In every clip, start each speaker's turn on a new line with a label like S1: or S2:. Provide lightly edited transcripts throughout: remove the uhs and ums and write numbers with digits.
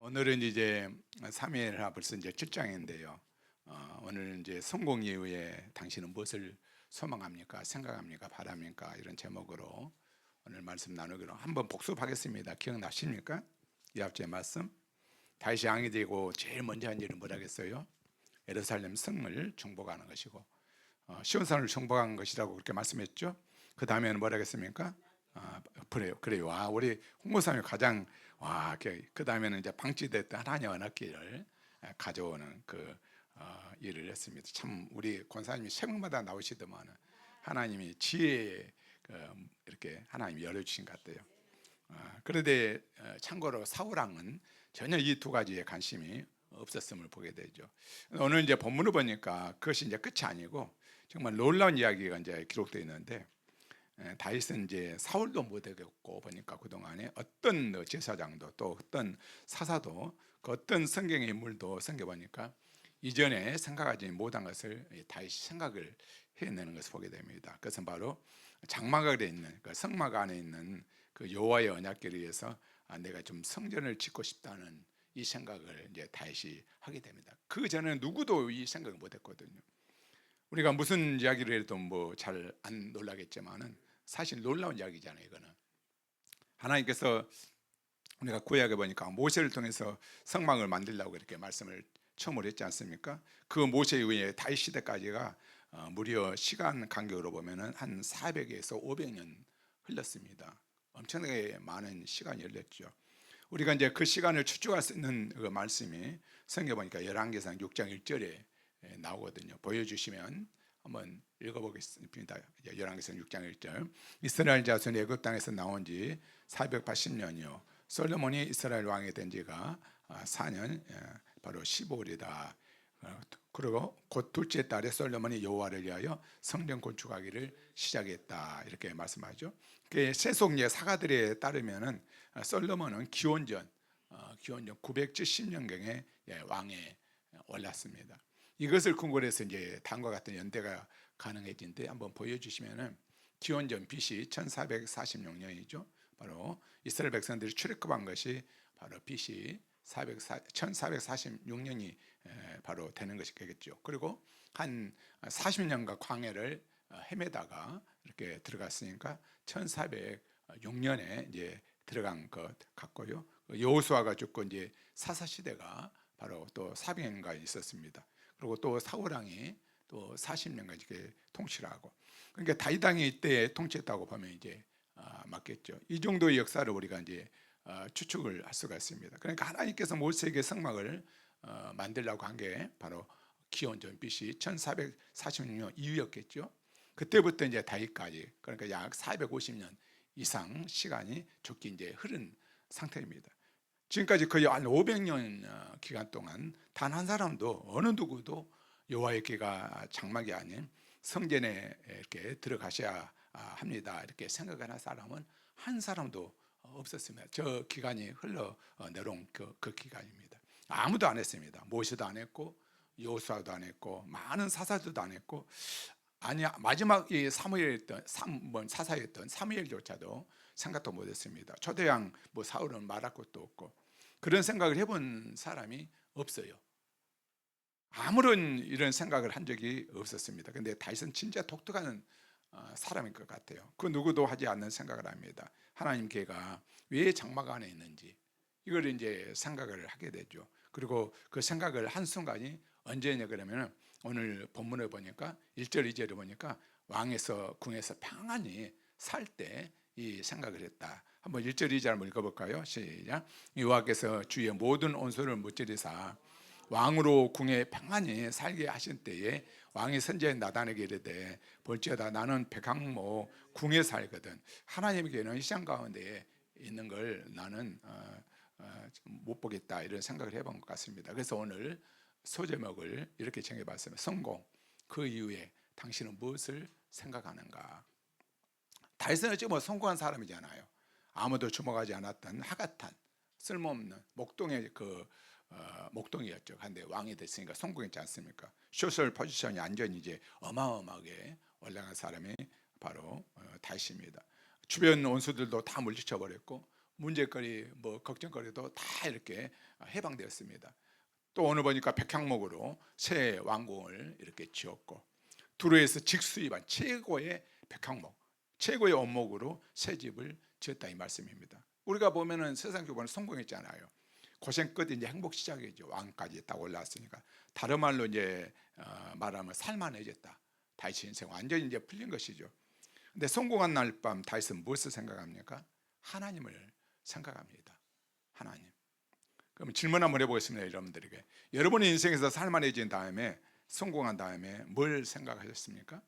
S1: 오늘은 이제 사무엘하 벌써 이제 7장인데요. 오늘은 이제 성공 이후에 당신은 무엇을 소망합니까? 생각합니까? 바랍니까? 이런 제목으로 오늘 말씀 나누기로 한번 복습하겠습니다. 기억나십니까? 이 앞제 말씀. 다윗이 왕이 되고 제일 먼저 한 일은 뭐라겠어요? 예루살렘 성을 정복하는 것이고 시온산을 정복한 것이라고 그렇게 말씀했죠. 그 다음에는 뭐라겠습니까? 그래요. 우리 홍보사님이 가장 그 다음에는 이제 방치됐던 하나님의 언약궤를 가져오는 일을 했습니다. 참 우리 권사님이 새벽마다 나오시더만 하나님이 지혜에 이렇게 하나님이 열어주신 것 같아요. 그런데 참고로 사울왕은 전혀 이 두 가지에 관심이 없었음을 보게 되죠. 오늘 이제 본문을 보니까 그것이 이제 끝이 아니고 정말 놀라운 이야기가 이제 기록되어 있는데, 다윗은 이제 사울도 못되겠고 보니까 그동안에 어떤 제사장도 또 어떤 사사도 그 어떤 성경의 인물도 생겨보니까 이전에 생각하지 못한 것을 다윗이 생각을 해내는 것을 보게 됩니다. 그것은 바로 장막에 있는 그 성막 안에 있는 그 여호와의 언약궤를 위해서 내가 좀 성전을 짓고 싶다는 이 생각을 이제 다윗이 하게 됩니다. 그 전에는 누구도 이 생각을 못했거든요. 우리가 무슨 이야기를 해도 뭐 잘 안 놀라겠지만은 사실 놀라운 이야기잖아요. 이거는 하나님께서 우리가 구약에 보니까 모세를 통해서 성막을 만들려고 이렇게 말씀을 처음으로 했지 않습니까? 그 모세 이후에 다윗 시대까지가 무려 시간 간격으로 보면은 한 400에서 500년 흘렀습니다. 엄청나게 많은 시간이 흘렀죠. 우리가 이제 그 시간을 추측할 수 있는 그 말씀이 성경 보니까 열왕기상 6장 1절에 나오거든요. 보여주시면 한번 읽어보겠습니다. 열왕기상 6장 1절. 이스라엘 자손이 애굽 땅에서 나온 지 480년이요 솔로몬이 이스라엘 왕이 된 지가 4년 바로 15일이다. 그리고 곧 둘째 달에 솔로몬이 여호와를 위하여 성전 건축하기를 시작했다. 이렇게 말씀하죠. 그 세속 사가들에 따르면은 솔로몬은 기원전 970년경에 왕에 올랐습니다. 이것을 근거로 해서 이제 다음과 같은 연대가 가능해진데 한번 보여주시면은 기원전 BC 1446년이죠. 바로 이스라엘 백성들이 출애굽한 것이 바로 BC 1446년이 바로 되는 것이 되겠죠. 그리고 한 40년간 광야를 헤매다가 이렇게 들어갔으니까 1406년에 이제 들어간 것 같고요. 여호수아가 죽고 이제 사사 시대가 바로 또 400년간 있었습니다. 그리고 또 사울 왕이 또 40년간 이렇게 통치를 하고, 그러니까 다윗 왕이 이때 통치했다고 보면 이제 맞겠죠. 이 정도의 역사를 우리가 이제 추측을 할 수가 있습니다. 그러니까 하나님께서 모세에게 성막을 만들려고 한 게 바로 기원전 BC 1446년 이후였겠죠. 그때부터 이제 다윗까지, 그러니까 약 450년 이상 시간이 좋게 이제 흐른 상태입니다. 지금까지 거의 한 500년 기간 동안 단 한 사람도 어느 누구도 여호와의 궤가 장막이 아닌 성전에 이렇게 들어가셔야 합니다 이렇게 생각하는 사람은 한 사람도 없었습니다. 저 기간이 흘러 내려온 그 기간입니다. 아무도 안 했습니다. 모세도 안 했고 여호수아도 안 했고 많은 사사들도 안 했고, 아니 마지막 이 사무엘이었던 사사였던 사무엘조차도 생각도 못했습니다. 초대왕 사울은 말할 것도 없고 그런 생각을 해본 사람이 없어요. 아무런 이런 생각을 한 적이 없었습니다. 근데 다윗은 진짜 독특한 사람일 것 같아요. 그 누구도 하지 않는 생각을 합니다. 하나님 궤가 왜 장막 안에 있는지 이걸 이제 생각을 하게 되죠. 그리고 그 생각을 한 순간이 언제냐 그러면 오늘 본문을 보니까 1절 2절을 보니까 왕에서 궁에서 평안히 살 때 이 생각을 했다. 한번 1절 2절 한번 읽어볼까요? 시작. 여호와께서 주의 모든 온수를 무찌르사 왕으로 궁에 평안히 살게 하신 때에 왕이 선지자 나단에게 이르되 볼지어다 나는 백항모 궁에 살거든. 하나님께는 이 시장 가운데 있는 걸 나는 못 보겠다 이런 생각을 해본 것 같습니다. 그래서 오늘 소제목을 이렇게 정해봤습니다. 성공, 그 이후에 당신은 무엇을 생각하는가. 다윗은 어찌 성공한 사람이잖아요. 아무도 주목하지 않았던 하갓한 쓸모없는 목동의 목동이었죠. 그런데 왕이 됐으니까 성공했지 않습니까? 소셜 포지션이 완전히 이제 어마어마하게 올라간 사람이 바로 다윗입니다. 주변 원수들도 다 물리쳐 버렸고 문제거리, 뭐 걱정거리도 다 이렇게 해방되었습니다. 또 오늘 보니까 백향목으로 새 왕궁을 이렇게 지었고, 두루에서 직수입한 최고의 백향목, 최고의 원목으로 새 집을 지었다 이 말씀입니다. 우리가 보면은 세상적으로 성공했잖아요. 고생 끝 이제 행복 시작이죠. 왕까지 딱 올라왔으니까. 다른 말로 이제 말하면 살만해졌다. 다윗 인생 완전히 이제 풀린 것이죠. 근데 성공한 날 밤 다윗은 무엇을 생각합니까? 하나님을 생각합니다. 하나님. 그럼 질문 한번 해보겠습니다. 여러분들에게. 여러분의 인생에서 살만해진 다음에, 성공한 다음에 뭘 생각하셨습니까?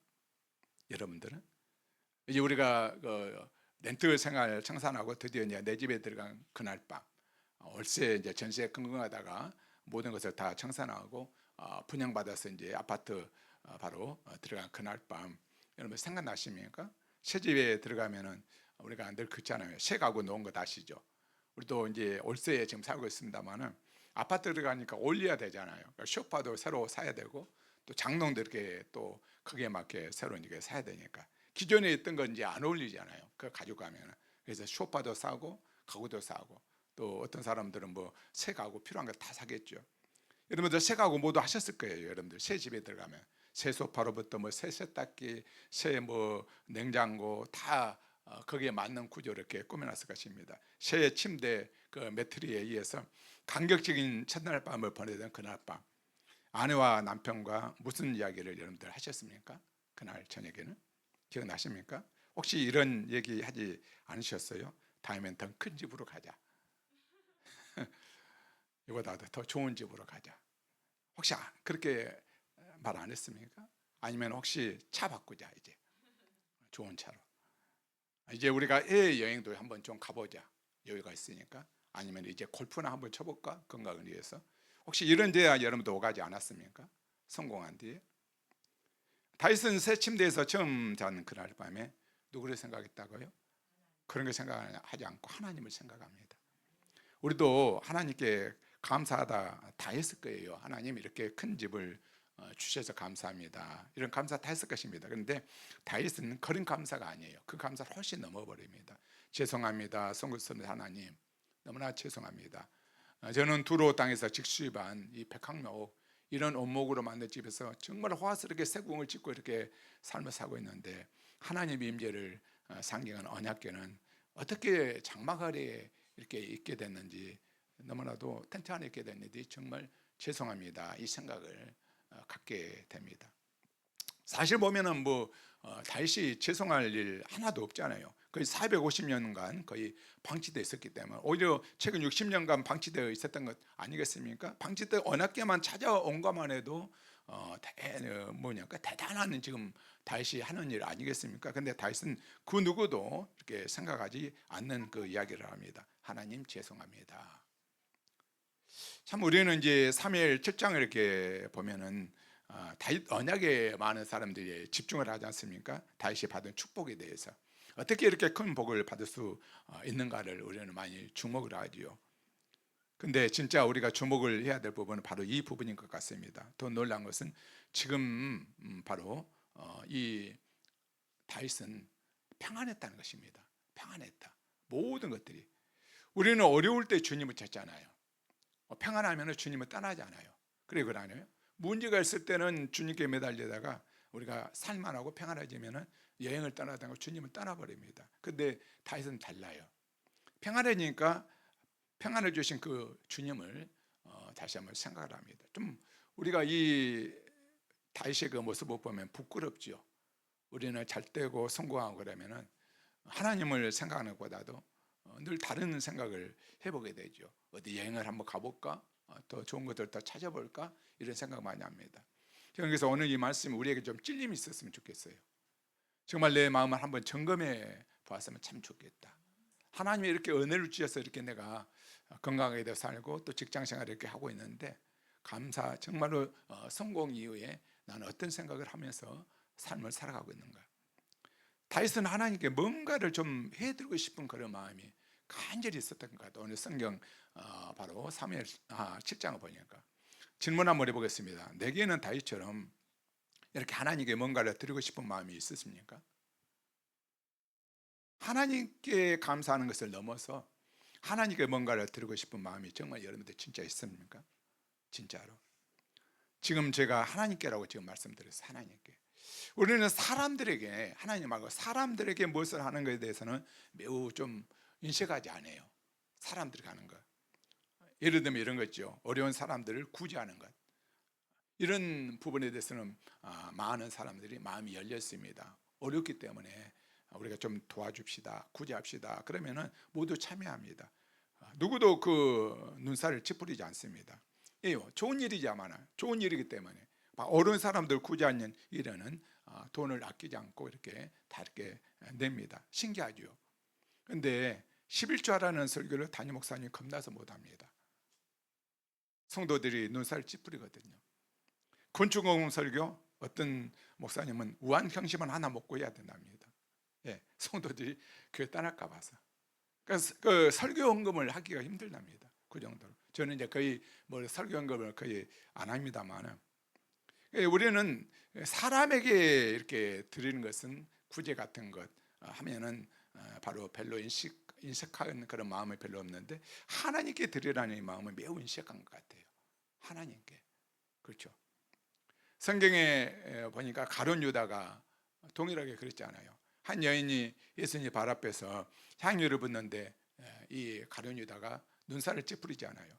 S1: 여러분들은? 이제 우리가 렌트 생활 청산하고 드디어 이제 내 집에 들어간 그날 밤, 월세 이제 전세 건강하다가 모든 것을 다 청산하고 분양받아서 이제 아파트 바로 들어간 그날 밤, 여러분 생각나십니까? 새 집에 들어가면은 우리가 늘 그렇잖아요. 새 가구 놓은 거 아시죠? 우리도 이제 월세에 지금 살고 있습니다만은 아파트 들어가니까 올려야 되잖아요. 그러니까 소파도 새로 사야 되고 또 장롱도 이렇게 또 크게 맞게 새로 이렇게 사야 되니까 기존에 있던 건 이제 안 어울리잖아요. 그거 가지고 가면은. 그래서 소파도 사고 가구도 사고, 또 어떤 사람들은 뭐 새 가구 필요한 거 다 사겠죠. 여러분들 새 가구 모두 하셨을 거예요. 여러분들 새 집에 들어가면 새 소파로부터 뭐 새 세탁기, 새 뭐 냉장고 다 거기에 맞는 구조를 이렇게 꾸며놨을 것입니다. 새 침대 그 매트리에 의해서 감격적인 첫날 밤을 보내던 그날 밤, 아내와 남편과 무슨 이야기를 여러분들 하셨습니까? 그날 저녁에는 기억나십니까? 혹시 이런 얘기 하지 않으셨어요? 다음엔 더 큰 집으로 가자. 이보다 더 좋은 집으로 가자. 혹시 그렇게 말 안 했습니까? 아니면 혹시 차 바꾸자, 이제 좋은 차로. 이제 우리가 해외 여행도 한번 좀 가보자, 여유가 있으니까. 아니면 이제 골프나 한번 쳐볼까, 건강을 위해서. 혹시 이런 데야 여러분도 오가지 않았습니까? 성공한 뒤에. 다윗은 새 침대에서 처음 자는 그날 밤에 누구를 생각했다고요? 그런 걸 생각하지 않고 하나님을 생각합니다. 우리도 하나님께 감사하다 다 했을 거예요. 하나님 이렇게 큰 집을 주셔서 감사합니다, 이런 감사 다 했을 것입니다. 그런데 다윗은 그런 감사가 아니에요. 그 감사를 훨씬 넘어버립니다. 죄송합니다, 송구스럽 하나님, 너무나 죄송합니다. 저는 두로 땅에서 직수입한 이 백향목, 이런 원목으로 만든 집에서 정말 호화스럽게 새 궁을 짓고 이렇게 삶을 사고 있는데, 하나님의 임재를 상징하는 언약궤는 어떻게 장막 아래에 이렇게 있게 됐는지, 너무나도 텐트 안에 있게 됐는지 정말 죄송합니다, 이 생각을 갖게 됩니다. 사실 보면은 뭐 다윗이 죄송할 일 하나도 없잖아요. 거의 450년간 거의 방치되어 있었기 때문에 오히려 최근 60년간 방치되어 있었던 것 아니겠습니까? 방치되어 언약궤만 찾아온 것만 해도 대단한 지금 다윗이 하는 일 아니겠습니까? 근데 다윗은 그 누구도 이렇게 생각하지 않는 그 이야기를 합니다. 하나님 죄송합니다. 참 우리는 이제 사무엘 7장을 이렇게 보면은 다윗 언약에 많은 사람들이 집중을 하지 않습니까? 다윗이 받은 축복에 대해서 어떻게 이렇게 큰 복을 받을 수 있는가를 우리는 많이 주목을 하지요. 근데 진짜 우리가 주목을 해야 될 부분은 바로 이 부분인 것 같습니다. 더 놀라운 것은 지금 바로 이 다윗은 평안했다는 것입니다. 평안했다. 모든 것들이. 우리는 어려울 때 주님을 찾잖아요. 평안하면 주님을 떠나지 않아요. 그래 그러나요? 문제가 있을 때는 주님께 매달리다가 우리가 살만하고 평안해지면 여행을 떠나다가 주님을 떠나버립니다. 근데 다윗은 달라요. 평안해지니까 평안을 주신 그 주님을 다시 한번 생각을 합니다. 좀 우리가 이 다윗의 그 모습을 보면 부끄럽죠. 우리는 잘 되고 성공하고 그러면은 하나님을 생각하는 것보다도 늘 다른 생각을 해보게 되죠. 어디 여행을 한번 가볼까? 더 좋은 것들 더 찾아볼까? 이런 생각 많이 합니다. 그래서 오늘 이 말씀이 우리에게 좀 찔림이 있었으면 좋겠어요. 정말 내 마음을 한번 점검해 보았으면 참 좋겠다. 하나님이 이렇게 은혜를 주셔서 이렇게 내가 건강하게 살고 또 직장생활을 이렇게 하고 있는데, 감사, 정말로 성공 이후에 나는 어떤 생각을 하면서 삶을 살아가고 있는가. 다윗은 하나님께 뭔가를 좀 해드리고 싶은 그런 마음이 간절히 있었던 것 같아요. 오늘 성경 바로 사무엘 7장을 보니까 질문 한번 해보겠습니다. 내게는 다윗처럼 이렇게 하나님께 뭔가를 드리고 싶은 마음이 있으십니까? 하나님께 감사하는 것을 넘어서 하나님께 뭔가를 드리고 싶은 마음이 정말 여러분들 진짜 있습니까? 진짜로. 지금 제가 하나님께라고 지금 말씀드렸어요. 하나님께. 우리는 사람들에게, 하나님 말고 사람들에게 무엇을 하는 것에 대해서는 매우 좀 인식하지 않아요. 사람들이 하는 것. 예를 들면 이런 거 있죠. 어려운 사람들을 구제하는 것. 이런 부분에 대해서는 많은 사람들이 마음이 열려 있습니다. 어렵기 때문에 우리가 좀 도와줍시다, 구제합시다. 그러면은 모두 참여합니다. 누구도 그 눈살을 찌푸리지 않습니다. 좋은 일이지만 좋은 일이기 때문에 어려운 사람들 구제하는 일에는 돈을 아끼지 않고 이렇게 다 이렇게 냅니다. 신기하죠. 근데 11조라는 설교를 담임 목사님이 겁나서 못합니다. 성도들이 눈살을 찌푸리거든요. 건축공업 설교 어떤 목사님은 우한경심은 하나 먹고 해야 된답니다. 성도들이 교회 떠날까 봐서. 그래서 그 설교 헌금을 하기가 힘들답니다. 그 정도로. 저는 이제 거의 뭐 설교 헌금을 거의 안 합니다만, 우리는 사람에게 이렇게 드리는 것은 구제 같은 것 하면은 바로 별로 인식하는 그런 마음이 별로 없는데, 하나님께 드리라는 마음은 매우 인식한 것 같아요. 하나님께. 그렇죠. 성경에 보니까 가룟 유다가 동일하게 그랬잖아요. 한 여인이 예수님 발 앞에서 향유를 붓는데 이 가룟 유다가 눈살을 찌푸리지 않아요.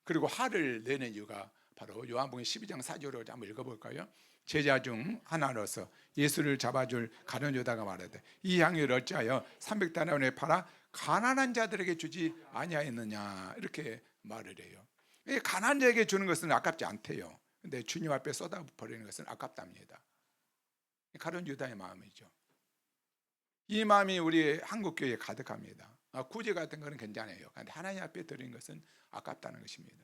S1: 그리고 화를 내는 이유가 바로 요한복음 12장 4절을 한번 읽어볼까요? 제자 중 하나로서 예수를 잡아줄 가룟 유다가 말하되 이 향유를 어찌하여 300데나리온에 팔아 가난한 자들에게 주지 아니하였느냐, 이렇게 말을 해요. 가난한 자에게 주는 것은 아깝지 않대요. 근데 주님 앞에 쏟아버리는 것은 아깝답니다. 가룟 유다의 마음이죠. 이 마음이 우리 한국교회에 가득합니다. 구제 같은 거는 괜찮아요. 그런데 하나님 앞에 드리는 것은 아깝다는 것입니다.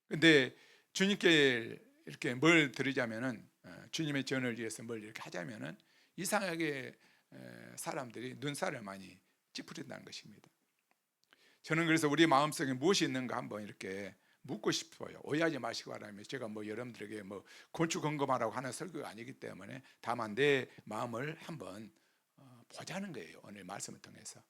S1: 근데 주님께 이렇게 뭘 드리자면은, 주님의 전을 위해서 뭘 이렇게 하자면은 이상하게 사람들이 눈살을 많이 찌푸린다는 것입니다. 저는 그래서 우리 마음속에 무엇이 있는가 한번 이렇게 묻고 싶어요. 오해하지 마시기 바랍니다. 제가 뭐 여러분들에게 뭐 건축 점검하라고 하는 설교가 아니기 때문에 다만 내 마음을 한번 보자는 거예요. 오늘 말씀을 통해서.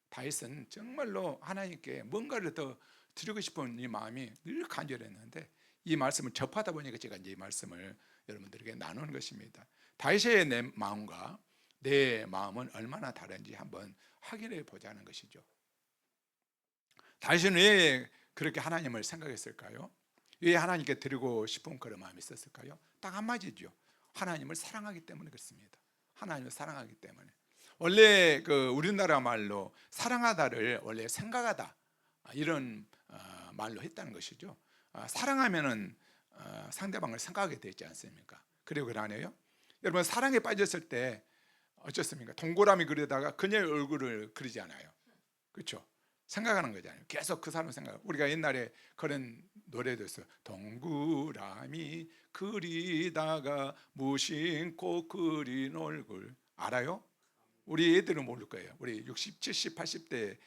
S1: 다윗은 정말로 하나님께 뭔가를 더 드리고 싶은 이 마음이 늘 간절했는데, 이 말씀을 접하다 보니까 제가 이제 이 말씀을 여러분들에게 나누는 것입니다. 다윗의 내 마음과 내 마음은 얼마나 다른지 한번 확인해 보자는 것이죠. 다윗은 왜 그렇게 하나님을 생각했을까요? 왜 하나님께 드리고 싶은 그런 마음이 있었을까요? 딱 한마디죠. 하나님을 사랑하기 때문에 그렇습니다. 하나님을 사랑하기 때문에. 원래 그 우리나라 말로 사랑하다를 원래 생각하다 이런 말로 했다는 것이죠. 사랑하면은 상대방을 생각하게 되지 않습니까? 그리고 그러네요. 여러분, 사랑에 빠졌을 때 어쩌습니까? 동그라미 그리다가 그녀의 얼굴을 그리지 않아요. 그렇죠? 생각하는 거잖아요. 계속 그 사람 생각. 우리가 옛날에 그런 노래도 있어요. 동그라미 그리다가 무심코 그린 얼굴. 알아요? 우리 애들은 모를 거예요. 우리 60, 70, 80대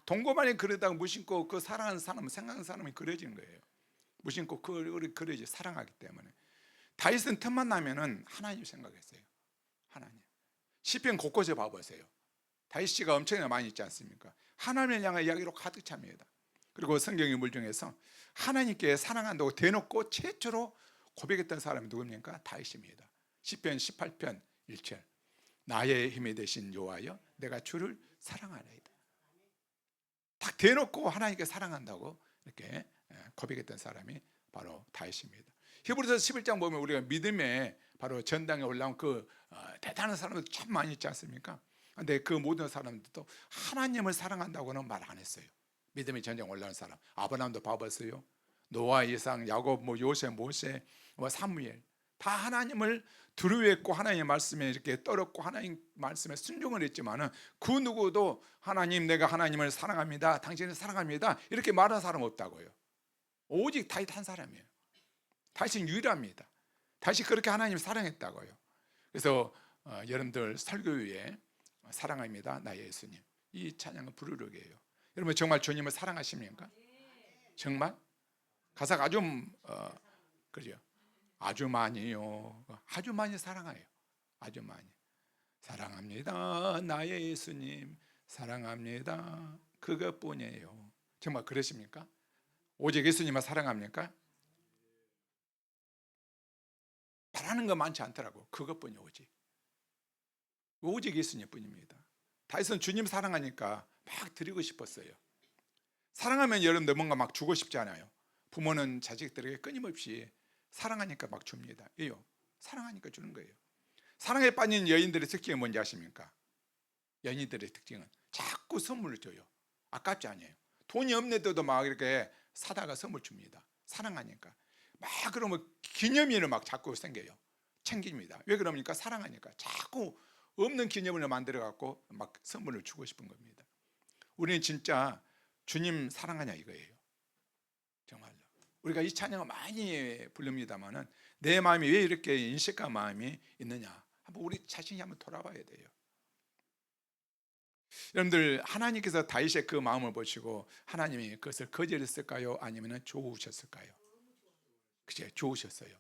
S1: 동그라미 그리다가 무심코 그 사랑하는 사람, 생각하는 사람이 그려지는 거예요. 무심코 그려지, 사랑하기 때문에. 다윗은 틈만 나면은 하나님 생각했어요. 하나님. 시편 곳곳에 봐보세요. 다윗씨가 엄청나게 많이 있지 않습니까? 하나님을 향한 이야기로 가득 찹니다. 그리고 성경 인물 중에서 하나님께 사랑한다고 대놓고 최초로 고백했던 사람이 누굽니까? 다윗입니다. 시편 18편 1절. 나의 힘이 되신 여호와여, 내가 주를 사랑하나이다. 딱 대놓고 하나님께 사랑한다고 이렇게 고백했던 사람이 바로 다윗입니다. 히브리서 11장 보면 우리가 믿음에 바로 전당에 올라온 그 대단한 사람들 참 많이 있지 않습니까? 근데 그 모든 사람들도 하나님을 사랑한다고는 말 안 했어요. 믿음의 전쟁 올라온 사람, 아브라함도 봐봤어요. 노아, 이삭, 야곱, 요셉, 모세, 사무엘, 다 하나님을 두려워했고 하나님의 말씀에 이렇게 떨었고 하나님 말씀에 순종을 했지만은 그 누구도 하나님, 내가 하나님을 사랑합니다, 당신을 사랑합니다, 이렇게 말한 사람 없다고요. 오직 다윗 한 사람이에요. 다윗은 유일합니다. 다윗이 그렇게 하나님을 사랑했다고요. 그래서 여러분들 설교위에 사랑합니다 나의 예수님, 이 찬양은 부르륵이에요. 여러분 정말 주님을 사랑하십니까? 정말? 가사가 아주 그죠? 아주 많이요. 아주 많이 사랑해요. 아주 많이. 사랑합니다 나의 예수님, 사랑합니다. 그것뿐이에요. 정말 그러십니까? 오직 예수님만 사랑합니까? 바라는 거 많지 않더라고. 그것뿐이 오직 예수님뿐입니다. 다윗은 주님 사랑하니까 막 드리고 싶었어요. 사랑하면 여러분들 뭔가 막 주고 싶지 않아요? 부모는 자식들에게 끊임없이 사랑하니까 막 줍니다. 왜요? 사랑하니까 주는 거예요. 사랑에 빠진 여인들의 특징이 뭔지 아십니까? 연인들의 특징은 자꾸 선물을 줘요. 아깝지 않아요. 돈이 없는데도 막 이렇게 사다가 선물 줍니다. 사랑하니까. 막 그러면 기념일을 막 자꾸 생겨요. 챙깁니다. 왜 그럽니까? 사랑하니까. 자꾸 없는 기념일을 만들어 갖고 막 선물을 주고 싶은 겁니다. 우리는 진짜 주님 사랑하냐 이거예요. 정말로. 우리가 이 찬양을 많이 부릅니다만은 내 마음이 왜 이렇게 인식한 마음이 있느냐? 한번 우리 자신이 한번 돌아봐야 돼요. 여러분들, 하나님께서 다윗의 그 마음을 보시고 하나님이 그것을 거절했을까요? 아니면 좋으셨을까요? 그죠? 좋으셨어요.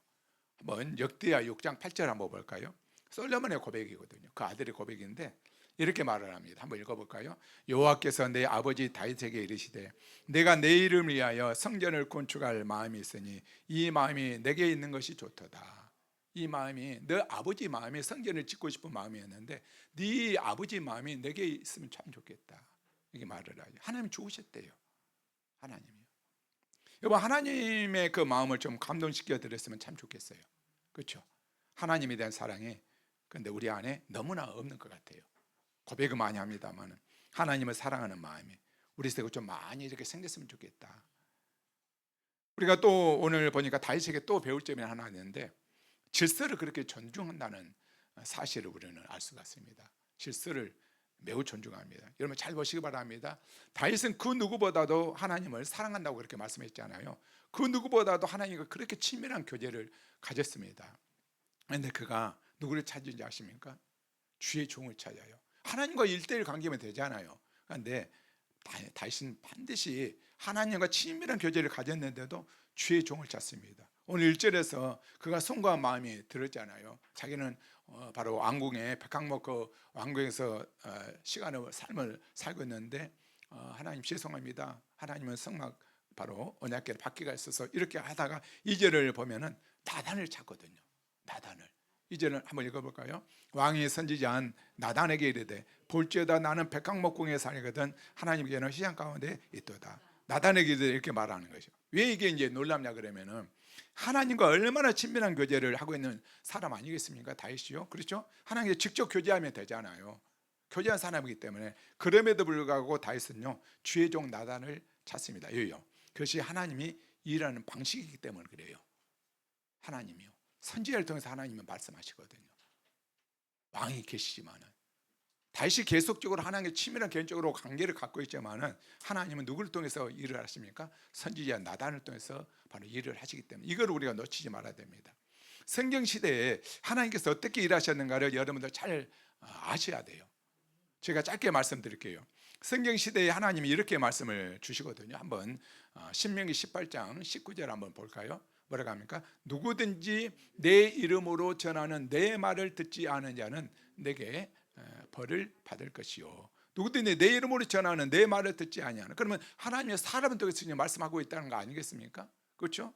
S1: 한번 역대하 6장 8절 한번 볼까요? 솔로몬의 고백이거든요. 그 아들의 고백인데 이렇게 말을 합니다. 한번 읽어볼까요? 여호와께서 내 아버지 다윗에게 이르시되 내가 내 이름을 위하여 성전을 건축할 마음이 있으니 이 마음이 내게 있는 것이 좋도다. 이 마음이 너 아버지 마음이 성전을 짓고 싶은 마음이었는데 네 아버지 마음이 내게 있으면 참 좋겠다. 이렇게 말을 하죠. 하나님 좋으셨대요. 하나님이요. 여러분, 하나님의 그 마음을 좀 감동시켜 드렸으면 참 좋겠어요. 그렇죠? 하나님에 대한 사랑이 근데 우리 안에 너무나 없는 것 같아요. 고백은 많이 합니다만 하나님을 사랑하는 마음이 우리 속에 좀 많이 이렇게 생겼으면 좋겠다. 우리가 또 오늘 보니까 다윗에게 또 배울 점이 하나 있는데 질서를 그렇게 존중한다는 사실을 우리는 알 수가 있습니다. 질서를 매우 존중합니다. 여러분 잘 보시기 바랍니다. 다윗은 그 누구보다도 하나님을 사랑한다고 그렇게 말씀했잖아요. 그 누구보다도 하나님과 그렇게 친밀한 교제를 가졌습니다. 그런데 그가 누구를 찾은지 아십니까? 주의 종을 찾아요. 하나님과 1:1 관계면 되잖아요. 그런데 다윗은 반드시 하나님과 친밀한 교제를 가졌는데도 주의 종을 찾습니다. 오늘 1절에서 그가 손과 마음이 들었잖아요. 자기는 바로 왕궁의 백항목 그 왕궁에서 삶을 살고 있는데 하나님 죄송합니다. 하나님은 성막 바로 언약궤를 받기가 있어서 이렇게 하다가 2절을 보면은 나단을 찾거든요. 나단을. 2절을 한번 읽어볼까요? 왕이 선지자한 나단에게 이르되 볼지어다 나는 백항목궁에 살거든 하나님께는 시장 가운데 있도다. 나단에게 이렇게 말하는 거죠. 왜 이게 이제 놀랍냐 그러면은 하나님과 얼마나 친밀한 교제를 하고 있는 사람 아니겠습니까? 다윗이요. 그렇죠? 하나님과 직접 교제하면 되잖아요. 교제한 사람이기 때문에. 그럼에도 불구하고 다윗은요 주의 종 나단을 찾습니다. 왜요? 그것이 하나님이 일하는 방식이기 때문에 그래요. 하나님이요. 선지자를 통해서 하나님은 말씀하시거든요. 왕이 계시지만은 다윗이 계속적으로 하나님의 친밀한 개인적으로 관계를 갖고 있지만은 하나님은 누구를 통해서 일을 하십니까? 선지자 나단을 통해서 바로 일을 하시기 때문에 이걸 우리가 놓치지 말아야 됩니다. 성경 시대에 하나님께서 어떻게 일하셨는가를 여러분들 잘 아셔야 돼요. 제가 짧게 말씀드릴게요. 성경 시대에 하나님이 이렇게 말씀을 주시거든요. 한번 신명기 18장 19절 한번 볼까요? 뭐라고 합니까? 누구든지 내 이름으로 전하는 내 말을 듣지 않은 자는 내게 벌을 받을 것이요. 누구든지 내 이름으로 전하는 내 말을 듣지 아니하는. 그러면 하나님의 사람을 통해서 말씀하고 있다는 거 아니겠습니까? 그렇죠?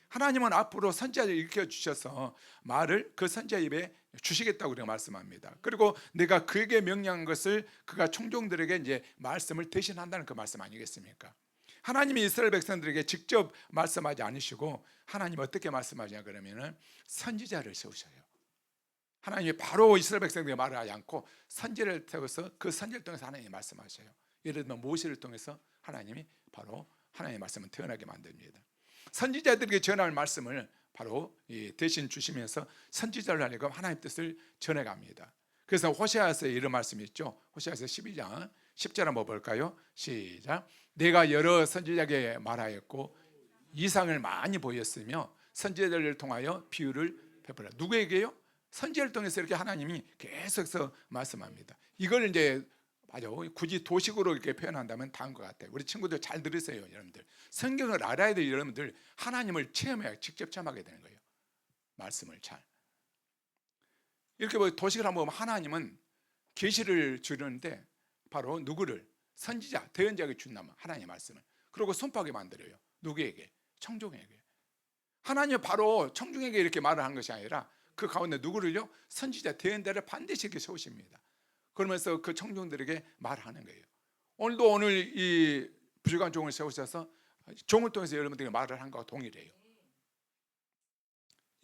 S1: 하나님은 앞으로 선지자를 일으켜 주셔서 말을 그 선지자 입에 주시겠다고 우리가 말씀합니다. 그리고 내가 그에게 명령한 것을 그가 총종들에게 이제 말씀을 대신한다는 그 말씀 아니겠습니까? 하나님이 이스라엘 백성들에게 직접 말씀하지 않으시고 하나님 어떻게 말씀하냐 그러면은 선지자를 세우셔요. 하나님이 바로 이스라엘 백성들에게 말을 하지 않고 선지자를 세워서 그 선지자를 통해서 하나님이 말씀하셔요. 예를 들면 모세를 통해서 하나님이 바로 하나님의 말씀을 태어나게 만듭니다. 선지자들에게 전할 말씀을 바로 대신 주시면서 선지자를 하려고 하나님의 뜻을 전해갑니다. 그래서 호세아서에 이런 말씀이 있죠. 호세아서 12장 10절 한번 볼까요? 시작. 내가 여러 선지자에게 말하였고 이상을 많이 보였으며 선지자들을 통하여 비유를 베풀어. 누구에게요? 선지자를 통해서 이렇게 하나님이 계속해서 말씀합니다. 이걸 이제 맞아요. 굳이 도식으로 이렇게 표현한다면 다음과 같아요. 우리 친구들 잘 들으세요, 여러분들. 성경을 알아야 돼요, 여러분들. 하나님을 체험해야 직접 체험하게 되는 거예요. 말씀을 잘. 이렇게 도식을 한번 보면 하나님은 계시를 주는데 바로 누구를? 선지자, 대언자에게 준다면 하나님의 말씀을. 그리고 손바닥에 만들어요. 누구에게? 청중에게. 하나님은 바로 청중에게 이렇게 말을 한 것이 아니라 그 가운데 누구를요? 선지자, 대언자를 반드시 이렇게 세우십니다. 그러면서 그 청중들에게 말하는 거예요. 오늘도 오늘 이 부족한 종을 세우셔서 종을 통해서 여러분들에게 말을 한 것과 동일해요.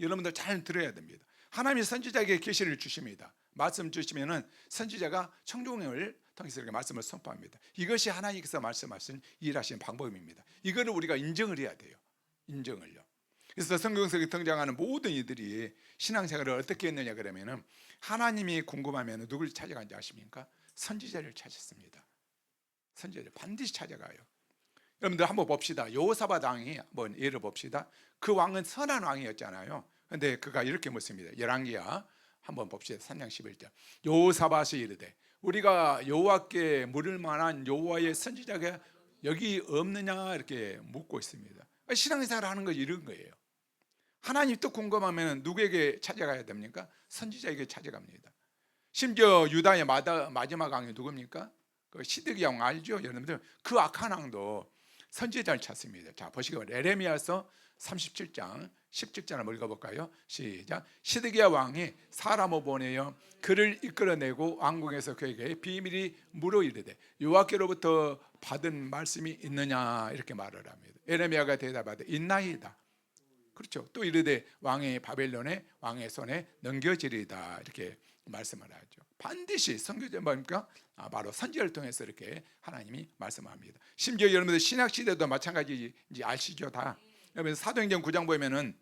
S1: 여러분들 잘 들어야 됩니다. 하나님이 선지자에게 계시를 주십니다. 말씀 주시면은 선지자가 청중을 통해서 이렇게 말씀을 선포합니다. 이것이 하나님께서 말씀하신 일하시는 방법입니다. 이거를 우리가 인정을 해야 돼요. 인정을요. 그래서 성경 속에 등장하는 모든 이들이 신앙생활을 어떻게 했느냐 그러면은 하나님이 궁금하면 누굴 찾아간지 아십니까? 선지자를 찾았습니다. 선지자를 반드시 찾아가요. 여러분들 한번 봅시다. 여호사밧 왕이 한번 예를 봅시다. 그 왕은 선한 왕이었잖아요. 근데 그가 이렇게 묻습니다. 열왕기야 한번 봅시다. 3장 11절. 여호사밧이 이르되 우리가 여호와께 물을 만한 여호와의 선지자가 여기 없느냐 이렇게 묻고 있습니다. 신앙생활 하는 거 이런 거예요. 하나님 또 궁금하면 누구에게 찾아가야 됩니까? 선지자에게 찾아갑니다. 심지어 유다의 마지막 왕이 누굽니까? 그 시드기야 왕 알죠? 여러분들 그 악한 왕도 선지자를 찾습니다. 자 보시고 에레미야서 37장 17절 한번 읽어볼까요? 시작. 시드기야 왕이 사람을 보내어 그를 이끌어내고 왕궁에서 그에게 비밀이 물어 이르되 여호와께로부터 받은 말씀이 있느냐 이렇게 말을 합니다. 에레미야가 대답하되 있나이다. 그렇죠. 또 이르되 왕의 바벨론의 왕의 손에 넘겨지리다 이렇게 말씀을 하죠. 반드시 선교제 뭡니까? 바로 선지자를 통해서 이렇게 하나님이 말씀합니다. 심지어 여러분들 신약 시대도 마찬가지인지 아시죠? 다. 여러분 사도행전 9장 보면은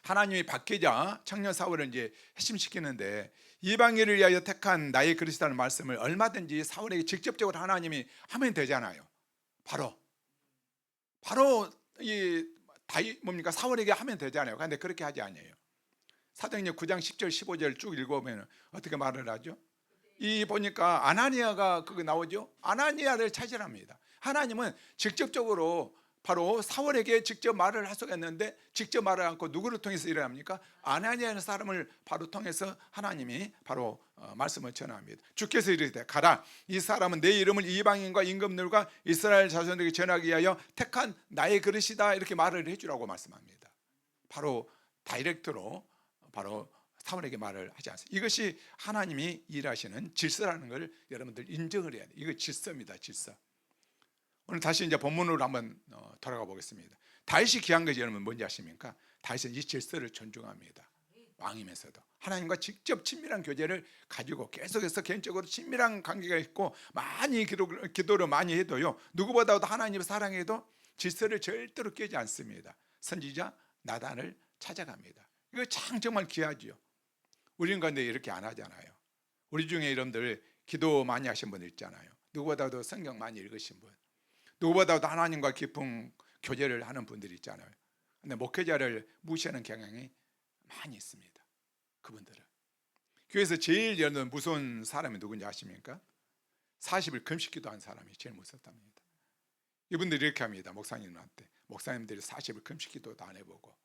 S1: 하나님이 박해자 청년 사울을 이제 핵심시키는데 이방인을 위하여 택한 나의 그리스도라는 말씀을 얼마든지 사울에게 직접적으로 하나님이 하면 되잖아요. 바로 이 뭡니까? 사울에게 하면 되잖아요. 그런데 그렇게 하지 않아요. 사도행전 9장 10절 15절 쭉 읽어보면 어떻게 말을 하죠? 이 보니까 아나니아가 그거 나오죠? 아나니아를 찾으랍니다. 하나님은 직접적으로 바로 사울에게 직접 말을 하셨는데 직접 말을 않고 누구를 통해서 일을 합니까? 아나니아라는 사람을 바로 통해서 하나님이 바로 말씀을 전합니다. 주께서 이르되 가라 이 사람은 내 이름을 이방인과 임금들과 이스라엘 자손에게 전하기 위하여 택한 나의 그릇이다 이렇게 말을 해주라고 말씀합니다. 바로 다이렉트로 바로 사울에게 말을 하지 않습니다. 이것이 하나님이 일하시는 질서라는 걸 여러분들 인정을 해야 돼요. 이거 질서입니다. 질서. 오늘 다시 이제 본문으로 한번 돌아가 보겠습니다. 다윗이 귀한 것이 여러분 뭔지 아십니까? 다윗은 이 질서를 존중합니다. 왕이면서도 하나님과 직접 친밀한 교제를 가지고 계속해서 개인적으로 친밀한 관계가 있고 많이 기도를 많이 해도요 누구보다도 하나님을 사랑해도 질서를 절대로 깨지 않습니다. 선지자 나단을 찾아갑니다. 이거 참 정말 귀하지요. 우리는 그런데 이렇게 안 하잖아요. 우리 중에 여러분들 기도 많이 하신 분 있잖아요. 누구보다도 성경 많이 읽으신 분, 누구보다도 하나님과 깊은 교제를 하는 분들이 있잖아요. 근데 목회자를 무시하는 경향이 많이 있습니다. 그분들은 교회에서 제일 여러분 무서운 사람이 누군지 아십니까? 40일 금식 기도한 사람이 제일 무섭답니다. 이분들이 이렇게 합니다. 목사님한테 목사님들이 40일 금식 기도도 안 해보고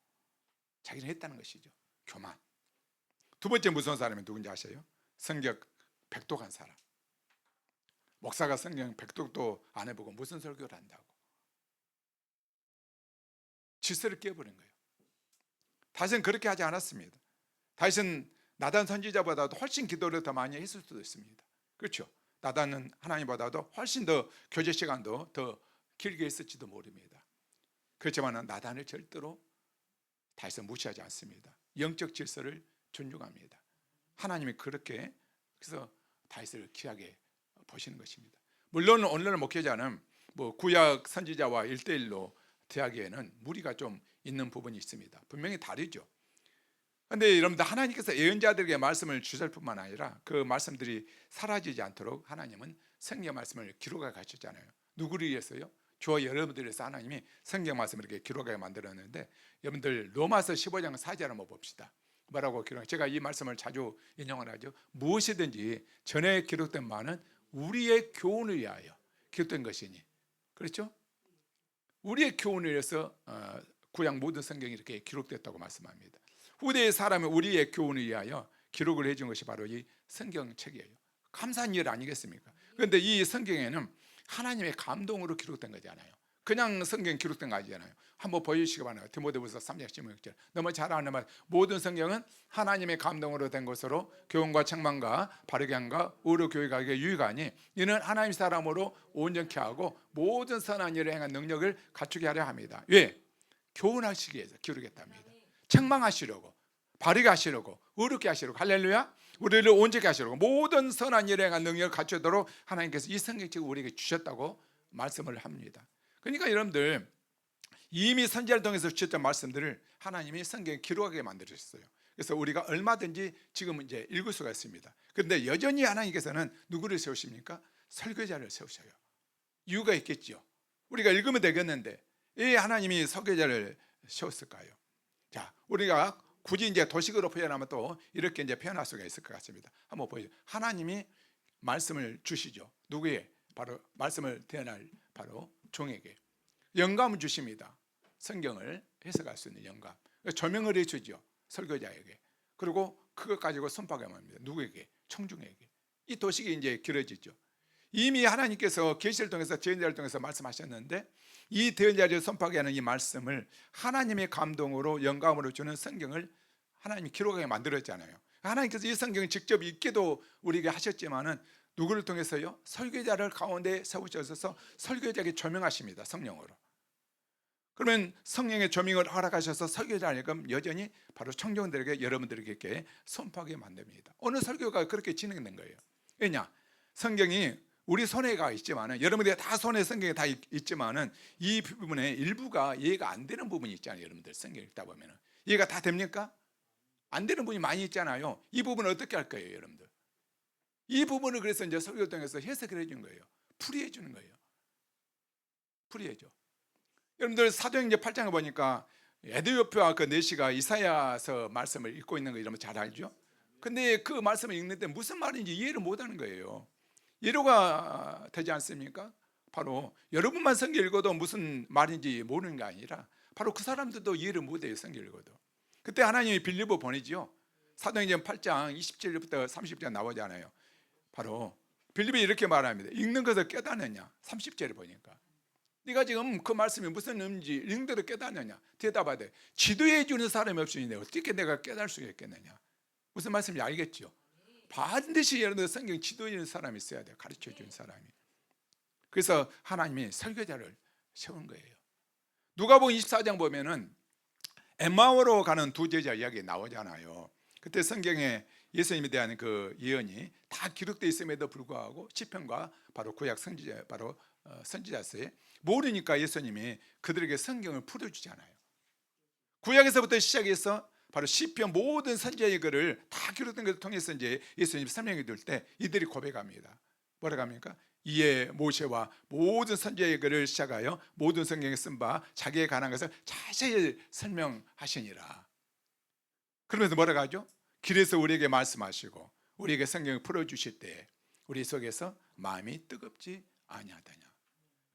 S1: 자기는 했다는 것이죠. 교만. 두 번째 무서운 사람이 누군지 아세요? 성경 백독한 사람. 목사가 성경 백독도 안 해보고 무슨 설교를 한다고 질서를 깨버린 거예요. 다윗은 그렇게 하지 않았습니다. 다윗은 나단 선지자보다도 훨씬 기도를 더 많이 했을 수도 있습니다. 그렇죠? 나단은 하나님보다도 훨씬 더 교제 시간도 더 길게 했을지도 모릅니다. 그렇지만 나단을 절대로 다윗은 무시하지 않습니다. 영적 질서를 존중합니다. 하나님이 그렇게 그래서 다윗을 귀하게 보시는 것입니다. 물론 오늘날 목회자는 뭐 구약 선지자와 1대1로 대하기에는 무리가 좀 있는 부분이 있습니다. 분명히 다르죠. 그런데 여러분들 하나님께서 예언자들에게 말씀을 주실 뿐만 아니라 그 말씀들이 사라지지 않도록 하나님은 성경 말씀을 기록해 가셨잖아요. 누구를 위해서요? 저와 여러분들을 위해서 하나님이 성경 말씀을 이렇게 기록하게 만들었는데 여러분들 로마서 15장 4절 한번 봅시다. 뭐라고 기록? 제가 이 말씀을 자주 인용을 하죠. 무엇이든지 전에 기록된 바는 우리의 교훈을 위하여 기록된 것이니. 그렇죠? 우리의 교훈을 위해서 구약 모든 성경이 이렇게 기록됐다고 말씀합니다. 후대의 사람은 우리의 교훈을 위하여 기록을 해준 것이 바로 이 성경책이에요. 감사한 일 아니겠습니까? 그런데 이 성경에는 하나님의 감동으로 기록된 거잖아요. 그냥 성경 기록된 거 아니잖아요. 한번 보여주시기 바랍니다. 디모데후서 3장 16절. 너무 잘 아는 말. 모든 성경은 하나님의 감동으로 된 것으로 교훈과 책망과 바르게 함과 의로 교육하기에 유익하니 이는 하나님 사람으로 온전케 하고 모든 선한 일을 행한 능력을 갖추게 하려 합니다. 왜? 교훈하시기 위해서 기록했답니다. 책망하시려고, 바르게 하시려고, 의롭게 하시려고. 할렐루야. 우리를 온전케 하시려고 모든 선한 일을 행한 능력을 갖추도록 하나님께서 이 성경책을 우리에게 주셨다고 말씀을 합니다. 그러니까 여러분들 이미 선지자를 통해서 주셨던 말씀들을 하나님이 성경에 기록하게 만들으셨어요. 그래서 우리가 얼마든지 지금 이제 읽을 수가 있습니다. 그런데 여전히 하나님께서는 누구를 세우십니까? 설교자를 세우셔요. 이유가 있겠죠. 우리가 읽으면 되겠는데 왜 하나님이 설교자를 세웠을까요? 자, 우리가 굳이 이제 도식으로 표현하면 또 이렇게 이제 표현할 수가 있을 것 같습니다. 한번 보여요. 하나님이 말씀을 주시죠. 누구에? 바로 말씀을 대할 바로 종에게 영감을 주십니다. 성경을 해석할 수 있는 영감, 조명을 해주죠. 설교자에게. 그리고 그것 가지고 선포하게 합니다. 누구에게? 청중에게. 이 도식이 이제 길어지죠. 이미 하나님께서 계시를 통해서 제자를 통해서 말씀하셨는데 이 대언자를 선포하게 하는 이 말씀을 하나님의 감동으로 영감으로 주는 성경을 하나님이 기록하게 만들었잖아요. 하나님께서 이 성경을 직접 읽게도 우리에게 하셨지만은 누구를 통해서요? 설교자를 가운데 세우셔서 설교자에게 조명하십니다. 성령으로. 그러면 성령의 조명을 허락하셔서 설교자니까 여전히 바로 청중들에게, 여러분들에게 이렇게 선포하게 만듭니다. 어느 설교가 그렇게 진행된 거예요. 왜냐? 성경이 우리 손에가 있지만은, 여러분들이 다 손에 성경에 다 있지만은 이 부분에 일부가 이해가 안 되는 부분이 있잖아요. 여러분들 성경 읽다 보면은 이해가 다 됩니까? 안 되는 부분이 많이 있잖아요. 이 부분은 어떻게 할 거예요, 여러분들? 이 부분을 그래서 이제 설교 통해서 해석을 해주는 거예요. 풀이해 주는 거예요. 풀이해줘. 여러분들 사도행전 8장에 보니까 에드요피와 그 네시가 이사야서 말씀을 읽고 있는 거 이러면 잘 알죠? 근데 그 말씀을 읽는데 무슨 말인지 이해를 못하는 거예요. 이해가 되지 않습니까? 바로 여러분만 성경 읽어도 무슨 말인지 모르는 게 아니라 바로 그 사람들도 이해를 못해요. 성경 읽어도. 그때 하나님이 빌립보 보내지요. 사도행전 8장 27절부터 30절 나오잖아요. 바로 빌립이 이렇게 말합니다. 읽는 것을 깨닫느냐? 30절에 보니까 네가 지금 그 말씀이 무슨 의미인지 읽는 대로 깨닫느냐? 대답하되 지도해 주는 사람이 없으니 어떻게 내가 깨달을 수가 있겠느냐? 무슨 말씀인지 알겠죠? 반드시 여러분들 성경 지도해 주는 사람이 있어야 돼요. 가르쳐 주는 사람이. 그래서 하나님이 설교자를 세운 거예요. 누가복음 24장 보면은 엠마오로 가는 두 제자 이야기 나오잖아요. 그때 성경에 예수님에 대한 그 예언이 다 기록되어 있음에도 불구하고 시편과 바로 구약 선지자, 바로 선지자서에 모르니까 예수님이 그들에게 성경을 풀어주잖아요. 구약에서부터 시작해서 바로 시편 모든 선지자의 글을 다 기록된 것을 통해서 이제 예수님이 설명해 줄 때 이들이 고백합니다. 뭐라고 합니까? 이에 모세와 모든 선지자의 글을 시작하여 모든 성경에 쓴 바 자기에 관한 것을 자세히 설명하시니라. 그러면서 뭐라고 하죠? 길에서 우리에게 말씀하시고 우리에게 성경을 풀어주실 때 우리 속에서 마음이 뜨겁지 아니하다냐.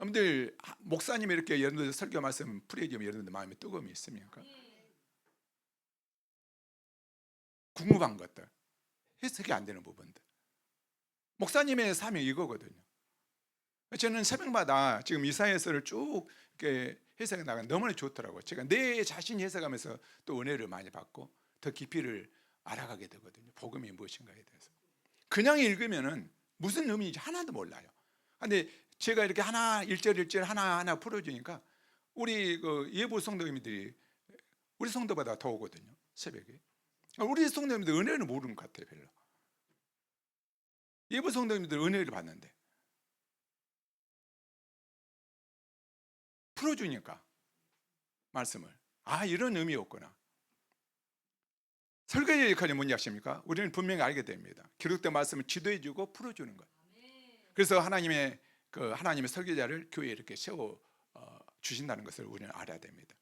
S1: 여러분들 목사님이 이렇게 여러분들 설교 말씀 풀어주면 여러분들 마음에 뜨거움이 있습니까? 궁금한 것들, 해석이 안 되는 부분들. 목사님의 삶이 이거거든요. 저는 새벽마다 지금 이사야서를 쭉 이렇게 해석해 나가는 너무나 좋더라고요. 제가 내 자신이 해석하면서 또 은혜를 많이 받고 더 깊이를 알아가게 되거든요. 복음이 무엇인가에 대해서. 그냥 읽으면은 무슨 의미인지 하나도 몰라요. 근데 제가 이렇게 하나 일절 하나 풀어주니까 우리 그 예부 성도님들이 우리 성도보다 더 오거든요. 새벽에. 우리 성도님들 은혜를 모르는 것 같아요. 별로. 예부 성도님들 은혜를 받는데 풀어주니까 말씀을 이런 의미였구나. 설교의 역할이 뭔지 아십니까? 우리는 분명히 알게 됩니다. 기록된 말씀을 지도해주고 풀어주는 거예요. 그래서 하나님의 설교자를 교회에 이렇게 세워 주신다는 것을 우리는 알아야 됩니다.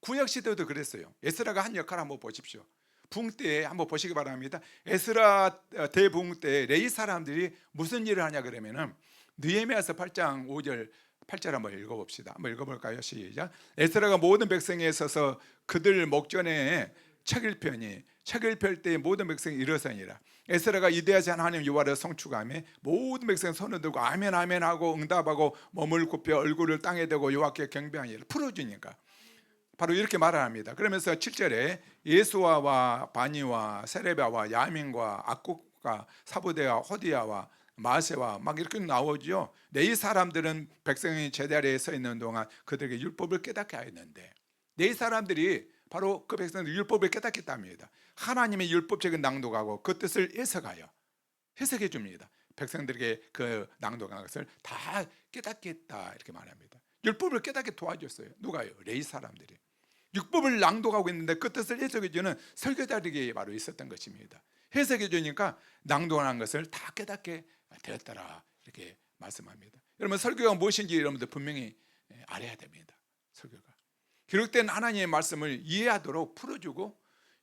S1: 구약 시대도 그랬어요. 에스라가 한 역할 한번 보십시오. 부흥 때 한번 보시기 바랍니다. 에스라 대부흥 때 레위 사람들이 무슨 일을 하냐 그러면은 느헤미야서 8장 5절 8절 한번 읽어봅시다. 한번 읽어볼까요? 시작. 에스라가 모든 백성에 있어서 그들 목전에 책 읽을 때 모든 백성이 일어서니라. 에스라가 이대하신 하나님 여호와를 송축하며 모든 백성 손을 들고 아멘 아멘 하고 응답하고 몸을 굽혀 얼굴을 땅에 대고 여호와께 경배하니 풀어주니까 바로 이렇게 말을 합니다. 그러면서 7절에 예수아와 바니와 세레바와 야민과 악국과 사부대와 호디야와 마세와 막 이렇게 나오죠. 이 사람들은 백성이 제자리에 서 있는 동안 그들에게 율법을 깨닫게 하였는데, 이 사람들이 바로 그 백성들 율법을 깨닫겠답니다. 하나님의 율법적인 낭독하고 그 뜻을 해석하여 해석해 줍니다. 백성들에게 그 낭독한 것을 다 깨닫겠다 이렇게 말합니다. 율법을 깨닫게 도와줬어요. 누가요? 레위 사람들이. 율법을 낭독하고 있는데 그 뜻을 해석해 주는 설교자들이 바로 있었던 것입니다. 해석해 주니까 낭독한 것을 다 깨닫게 되었더라 이렇게 말씀합니다. 여러분, 설교가 무엇인지 여러분들 분명히 알아야 됩니다. 설교가 기록된 하나님의 말씀을 이해하도록 풀어주고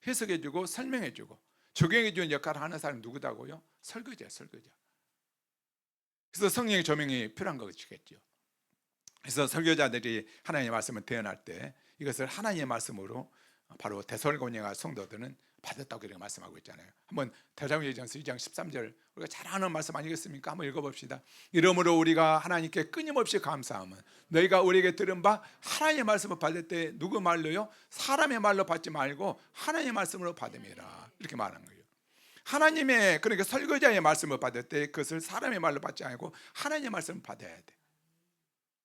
S1: 해석해주고 설명해주고 적용해주는 역할을 하는 사람이 누구다고요? 설교자예요. 설교자. 그래서 성령의 조명이 필요한 것이겠죠. 그래서 설교자들이 하나님의 말씀을 대언할 때 이것을 하나님의 말씀으로 바로 데살로니가 성도들은 받았다고 이렇게 말씀하고 있잖아요. 한번 데살로니가전서 2장 13절 우리가 잘 아는 말씀 아니겠습니까? 한번 읽어봅시다. 이러므로 우리가 하나님께 끊임없이 감사함은 너희가 우리에게 들은 바 하나님의 말씀을 받을 때 누구 말로요? 사람의 말로 받지 말고 하나님의 말씀으로 받음이라 이렇게 말한 거예요. 하나님의, 그러니까 설교자의 말씀을 받을 때 그것을 사람의 말로 받지 않고 하나님의 말씀을 받아야 돼.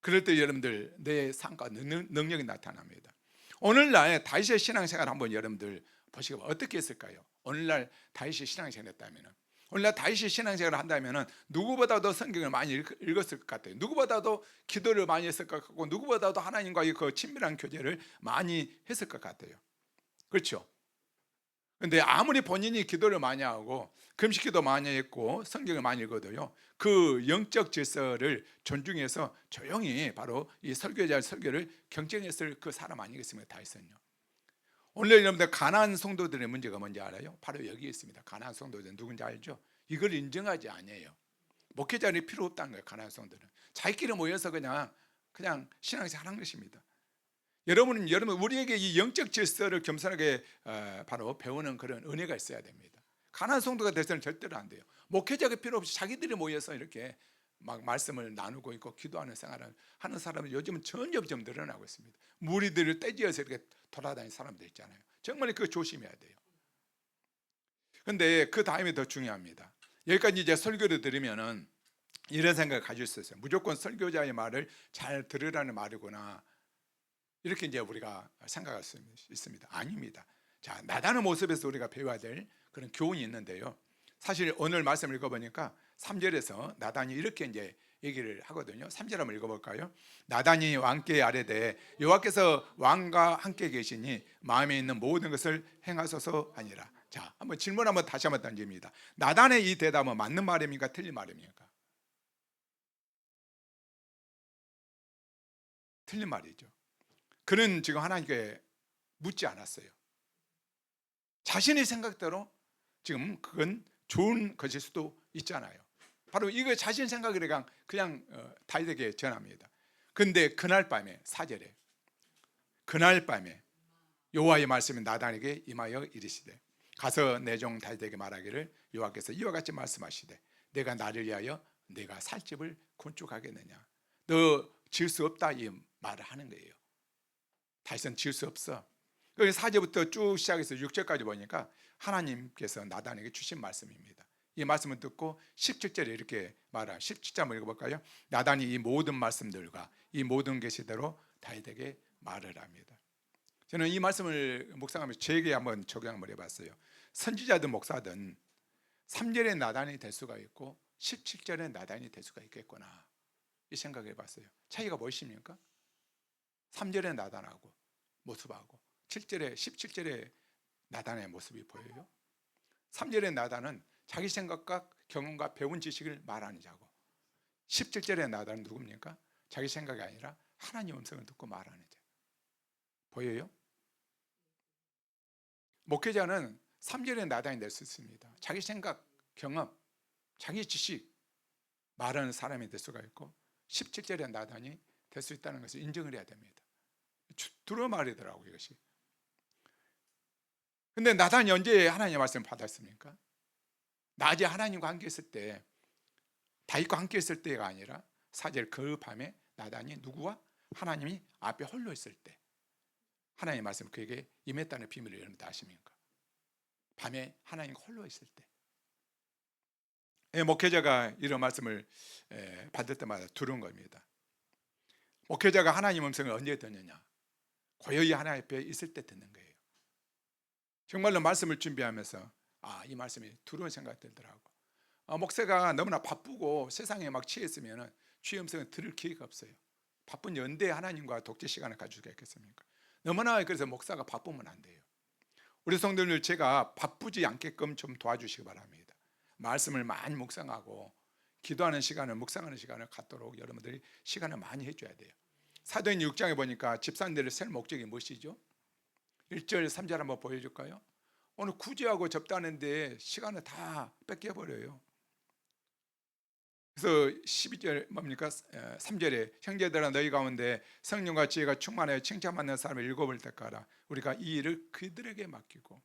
S1: 그럴 때 여러분들 내 삶과 능력이 나타납니다. 오늘날 다윗의 신앙생활 한번 여러분들 보시고 어떻게 했을까요? 오늘날 다윗이 신앙생활을 했다면, 오늘날 다윗이 신앙생활을 한다면 누구보다도 성경을 많이 읽었을 것 같아요. 누구보다도 기도를 많이 했을 것 같고 누구보다도 하나님과의 그 친밀한 교제를 많이 했을 것 같아요. 그렇죠? 근데 아무리 본인이 기도를 많이 하고 금식기도 많이 했고 성경을 많이 읽어도요, 그 영적 질서를 존중해서 조용히 바로 이 설교자의 설교를 경쟁했을 그 사람 아니겠습니까? 다윗은요. 오늘 여러분들 가나안 성도들의 문제가 뭔지 알아요? 바로 여기 있습니다. 가나안 성도들 누군지 알죠? 이걸 인정하지 않아요. 목회자들이 필요 없다는 거예요. 가나안 성도들은 자기끼리 모여서 그냥 신앙생활 하는 것입니다. 여러분 우리에게 이 영적 질서를 겸손하게 바로 배우는 그런 은혜가 있어야 됩니다. 가나안 성도가 돼서는 절대로 안 돼요. 목회자가 필요 없이 자기들이 모여서 이렇게 막 말씀을 나누고 있고 기도하는 생활을 하는 사람은 요즘은 점점 늘어나고 있습니다. 무리들을 떼지어서 이렇게 돌아다니는 사람들 있잖아요. 정말 그거 조심해야 돼요. 그런데 그 다음에 더 중요합니다. 여기까지 이제 설교를 들으면은 이런 생각을 가질 수 있어요. 무조건 설교자의 말을 잘 들으라는 말이구나, 이렇게 이제 우리가 생각할 수 있습니다. 아닙니다. 자, 나다는 모습에서 우리가 배워야 될 그런 교훈이 있는데요. 사실 오늘 말씀을 읽어보니까 3절에서 나단이 이렇게 이제 얘기를 하거든요. 3절 한번 읽어볼까요? 나단이 왕께 아뢰되 여호와께서 왕과 함께 계시니 마음에 있는 모든 것을 행하소서 하니라. 자, 한번 질문 한번 다시 한번 던집니다. 나단의 이 대답은 맞는 말입니까? 틀린 말입니까? 틀린 말이죠. 그는 지금 하나님께 묻지 않았어요. 자신의 생각대로 지금 그건 좋은 것일 수도 있잖아요. 바로 이거 자신 생각을 그냥 다윗에게 전합니다. 근데 그날 밤에 4절에 그날 밤에 여호와의 말씀이 나단에게 임하여 이르시되 가서 내 종 다윗에게 말하기를 여호와께서 이와 같이 말씀하시되 내가 나를 위하여 내가 살 집을 건축하겠느냐. 너 지을 수 없다 이 말을 하는 거예요. 다윗은 지을 수 없어. 4절부터 쭉 시작해서 6절까지 보니까 하나님께서 나단에게 주신 말씀입니다. 이 말씀을 듣고 17절에 이렇게 말한 17절 한번 읽어볼까요? 나단이 이 모든 말씀들과 이 모든 계시대로 다윗에게 말을 합니다. 저는 이 말씀을 묵상하면서 제게 한번 적용 한번 해봤어요. 선지자든 목사든 3절에 나단이 될 수가 있고 17절에 나단이 될 수가 있겠구나, 이 생각을 해봤어요. 차이가 무엇입니까? 3절에 나단하고 모습하고 17절에 나단의 모습이 보여요. 3절에 나단은 자기 생각과 경험과 배운 지식을 말하는 자고 17절에 나단은 누굽니까? 자기 생각이 아니라 하나님의 음성을 듣고 말하는 자. 보여요? 목회자는 3절에 나단이 될 수 있습니다. 자기 생각, 경험, 자기 지식 말하는 사람이 될 수가 있고 17절에 나단이 될 수 있다는 것을 인정을 해야 됩니다. 두루 말이더라고요, 이것이. 근데 나단이 언제 하나님의 말씀을 받았습니까? 낮에 하나님과 함께 있을 때, 다윗과 함께 있을 때가 아니라 4절 그 밤에 나단이 누구와 하나님이 앞에 홀로 있을 때 하나님의 말씀 그에게 임했다는 비밀을 여러분 다 아십니까? 밤에 하나님과 홀로 있을 때. 목회자가 이런 말씀을 받을 때마다 들은 겁니다. 목회자가 하나님 음성을 언제 듣느냐? 고요히 하나님 앞에 있을 때 듣는 거예요. 정말로 말씀을 준비하면서 이 말씀이 두려운 생각이 들더라고. 목사가 너무나 바쁘고 세상에 막 취해 있으면 주의 음성을 들을 기회가 없어요. 바쁜 연대에 하나님과 독재 시간을 가지고 있겠습니까? 너무나 그래서 목사가 바쁘면 안 돼요. 우리 성도들 제가 바쁘지 않게끔 좀 도와주시기 바랍니다. 말씀을 많이 묵상하고 기도하는 시간을, 묵상하는 시간을 갖도록 여러분들이 시간을 많이 해줘야 돼요. 사도행 6장에 보니까 집사님들을 셀 목적이 무엇이죠? 1절 3절 한번 보여줄까요? 오늘 구제하고 접다는데 시간을 다 뺏겨버려요. 그래서 12절 뭡니까? 3절에 형제들아 너희 가운데 성령과 지혜가 충만하여 칭찬받는 사람을 일곱을 택하라. 우리가 이 일을 그들에게 맡기고.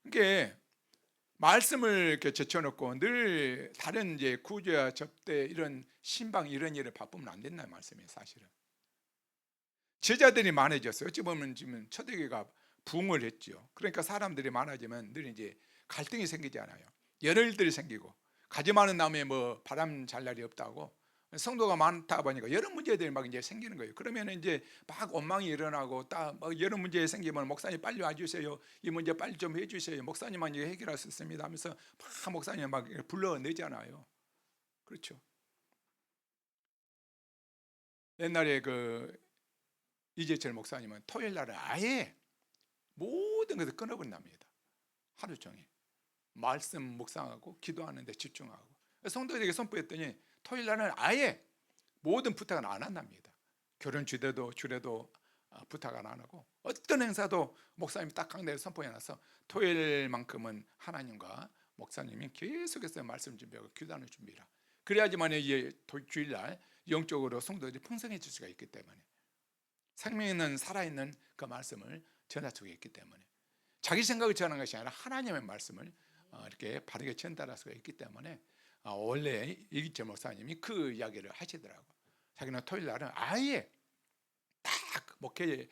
S1: 그러니까 말씀을 이렇게 제쳐놓고 늘 다른 이제 구제와 접대 이런 신방 이런 일을 바쁘면 안 된다는 말씀이에요. 사실은 제자들이 많아졌어요. 어찌 보면 지금 초대교회가 부흥을 했죠. 그러니까 사람들이 많아지면 늘 이제 갈등이 생기지 않아요. 열혈들이 생기고 가지 많은 나무에 뭐 바람 잘 날이 없다고 성도가 많다 보니까 여러 문제들이 막 이제 생기는 거예요. 그러면 이제 막 원망이 일어나고 딱 여러 문제 생기면 목사님 빨리 와주세요. 이 문제 빨리 좀 해주세요. 목사님만 이거 해결할 수 있습니다 하면서 막 목사님 막 불러내잖아요. 그렇죠. 옛날에 그 이재철 목사님은 토요일 날은 아예 모든 것을 끊어버린답니다. 하루 종일 말씀 묵상하고 기도하는 데 집중하고 성도들에게 선포했더니 토요일 날은 아예 모든 부탁은 안 한답니다. 결혼 주례도 부탁 안 하고 어떤 행사도 목사님이 딱 강대에 선포해놔서 토요일만큼은 하나님과 목사님이 계속해서 말씀 준비하고 기도하는 준비라. 그래야지만 이제 주일날 영적으로 성도들이 풍성해질 수가 있기 때문에 생명 있는 살아있는 그 말씀을 전할 수가 있기 때문에 자기 생각을 전하는 것이 아니라 하나님의 말씀을 이렇게 바르게 전달할 수가 있기 때문에 원래 이기철 목사님이 그 이야기를 하시더라고. 자기는 토요일 날은 아예 딱 목회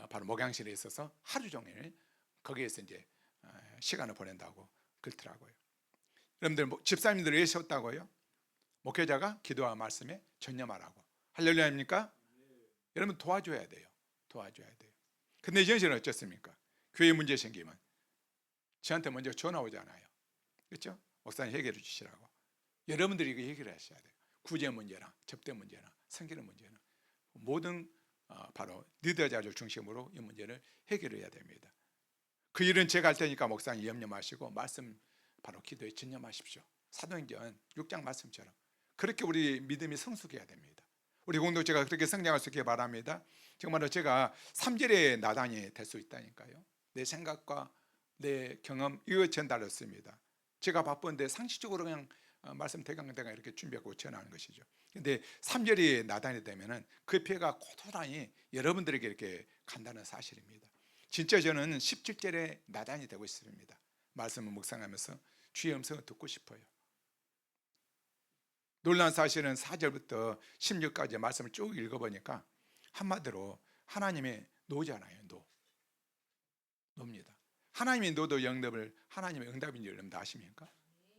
S1: 바로 목양실에 있어서 하루 종일 거기에서 이제 시간을 보낸다고 그렇더라고요. 여러분들 집사님들 왜 세웠다고요? 목회자가 기도와 말씀에 전념하라고. 할렐루야입니까? 여러분 도와줘야 돼요. 도와줘야 돼요. 근데 현실은 어떻습니까? 교회 문제 생기면 저한테 먼저 전화 오잖아요. 그렇죠? 목사님 해결해 주시라고. 여러분들이 이거 해결하셔야 돼요. 구제 문제나 접대 문제나 성기는 문제나 모든 바로 리더자를 중심으로 이 문제를 해결해야 됩니다. 그 일은 제가 할 테니까 목사님 염려 마시고 말씀 바로 기도에 전념하십시오. 사도행전 6장 말씀처럼 그렇게 우리 믿음이 성숙해야 됩니다. 우리 공동체가 그렇게 성장할 수 있게 바랍니다. 정말로 제가 3절의 나단이 될 수 있다니까요. 내 생각과 내 경험 이거 전달했습니다. 제가 바쁜데 상식적으로 그냥 말씀 대강대강 이렇게 준비하고 전하는 것이죠. 근데 3절이 나단이 되면은 그 피해가 고스란히 여러분들에게 이렇게 간다는 사실입니다. 진짜 저는 17절에 나단이 되고 있습니다. 말씀을 묵상하면서 주의 음성을 듣고 싶어요. 놀라운 사실은 4절부터 16까지 말씀을 쭉 읽어보니까 한마디로 하나님의 노잖아요. 노입니다. 하나님의 노도 영답을 하나님의 응답인지 여러분 다 아십니까?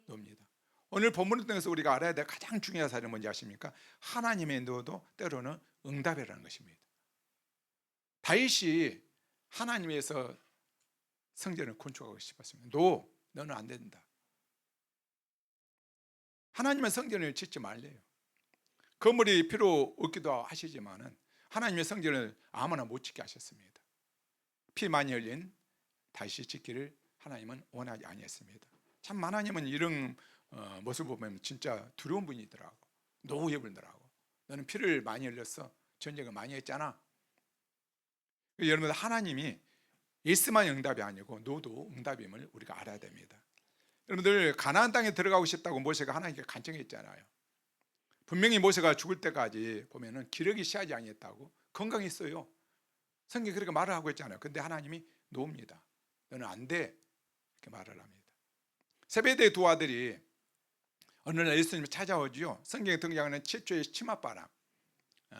S1: 노입니다. 오늘 본문을 통해서 우리가 알아야 될 가장 중요한 사실은 뭔지 아십니까? 하나님의 노도 때로는 응답이라는 것입니다. 다윗이 하나님에서 성전을 건축하고 싶었습니다. 노, 너는 안 된다. 하나님의 성전을 짓지 말래요. 건물이 필요 없기도 하시지만은 하나님의 성전을 아무나 못 짓게 하셨습니다. 피 많이 흘린 다시 짓기를 하나님은 원하지 아니했습니다. 참 하나님은 이런 모습을 보면 진짜 두려운 분이더라고. 노후에 불더라고. 너는 피를 많이 흘렸어. 전쟁을 많이 했잖아. 여러분 하나님이 예스만 응답이 아니고 노도 응답임을 우리가 알아야 됩니다. 여러분들 가나안 땅에 들어가고 싶다고 모세가 하나님께 간청했잖아요. 분명히 모세가 죽을 때까지 보면은 기력이 시하지 아니했다고 건강했어요. 성경이 그렇게 말을 하고 있잖아요. 근데 하나님이 노입니다. 너는 안 돼. 이렇게 말을 합니다. 세베대의 두 아들이 어느 날 예수님을 찾아오죠. 성경에 등장하는 최초의 치맛바람,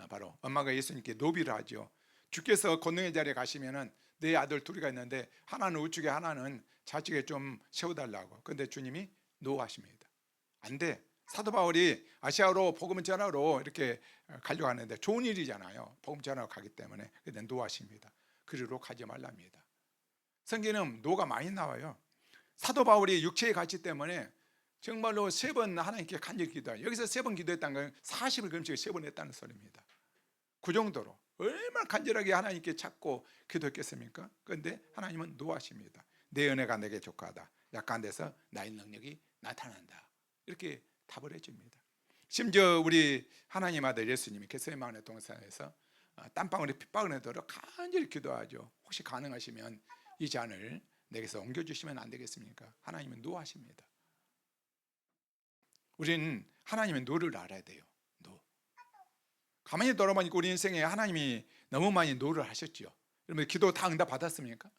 S1: 바로 엄마가 예수님께 노비를 하죠. 주께서 권능의 자리에 가시면은 내 아들 둘이가 있는데 하나는 우측에 하나는 좌측에 좀 세워달라고. 그런데 주님이 노하십니다. 안 돼. 사도 바울이 아시아로 복음 전하러 이렇게 가려고 하는데 좋은 일이잖아요. 복음 전하러 가기 때문에. 근데 노하십니다. 그리로 가지 말랍니다. 성경에는 노가 많이 나와요. 사도 바울이 육체의 가치 때문에 정말로 3번 하나님께 간절히 기도해요. 여기서 3번 기도했다는 건 40일 금식을 3번 했다는 소리입니다. 그 정도로 얼마나 간절하게 하나님께 찾고 기도했겠습니까? 그런데 하나님은 노하십니다. 내 은혜가 내게 족하다. 약한 데서 나의 능력이 나타난다. 이렇게 답을 해줍니다. 심지어 우리 하나님 아들 예수님이 겟세마네 동산에서 땀방울에 핏방울에 들어 간절히 기도하죠. 혹시 가능하시면 이 잔을 내게서 옮겨주시면 안 되겠습니까? 하나님은 노하십니다. 우리는 하나님의 노를 알아야 돼요. 노. 가만히 돌아보니까 우리 인생에 하나님이 너무 많이 노를 하셨죠. 여러분 기도 다 응답 받았습니까?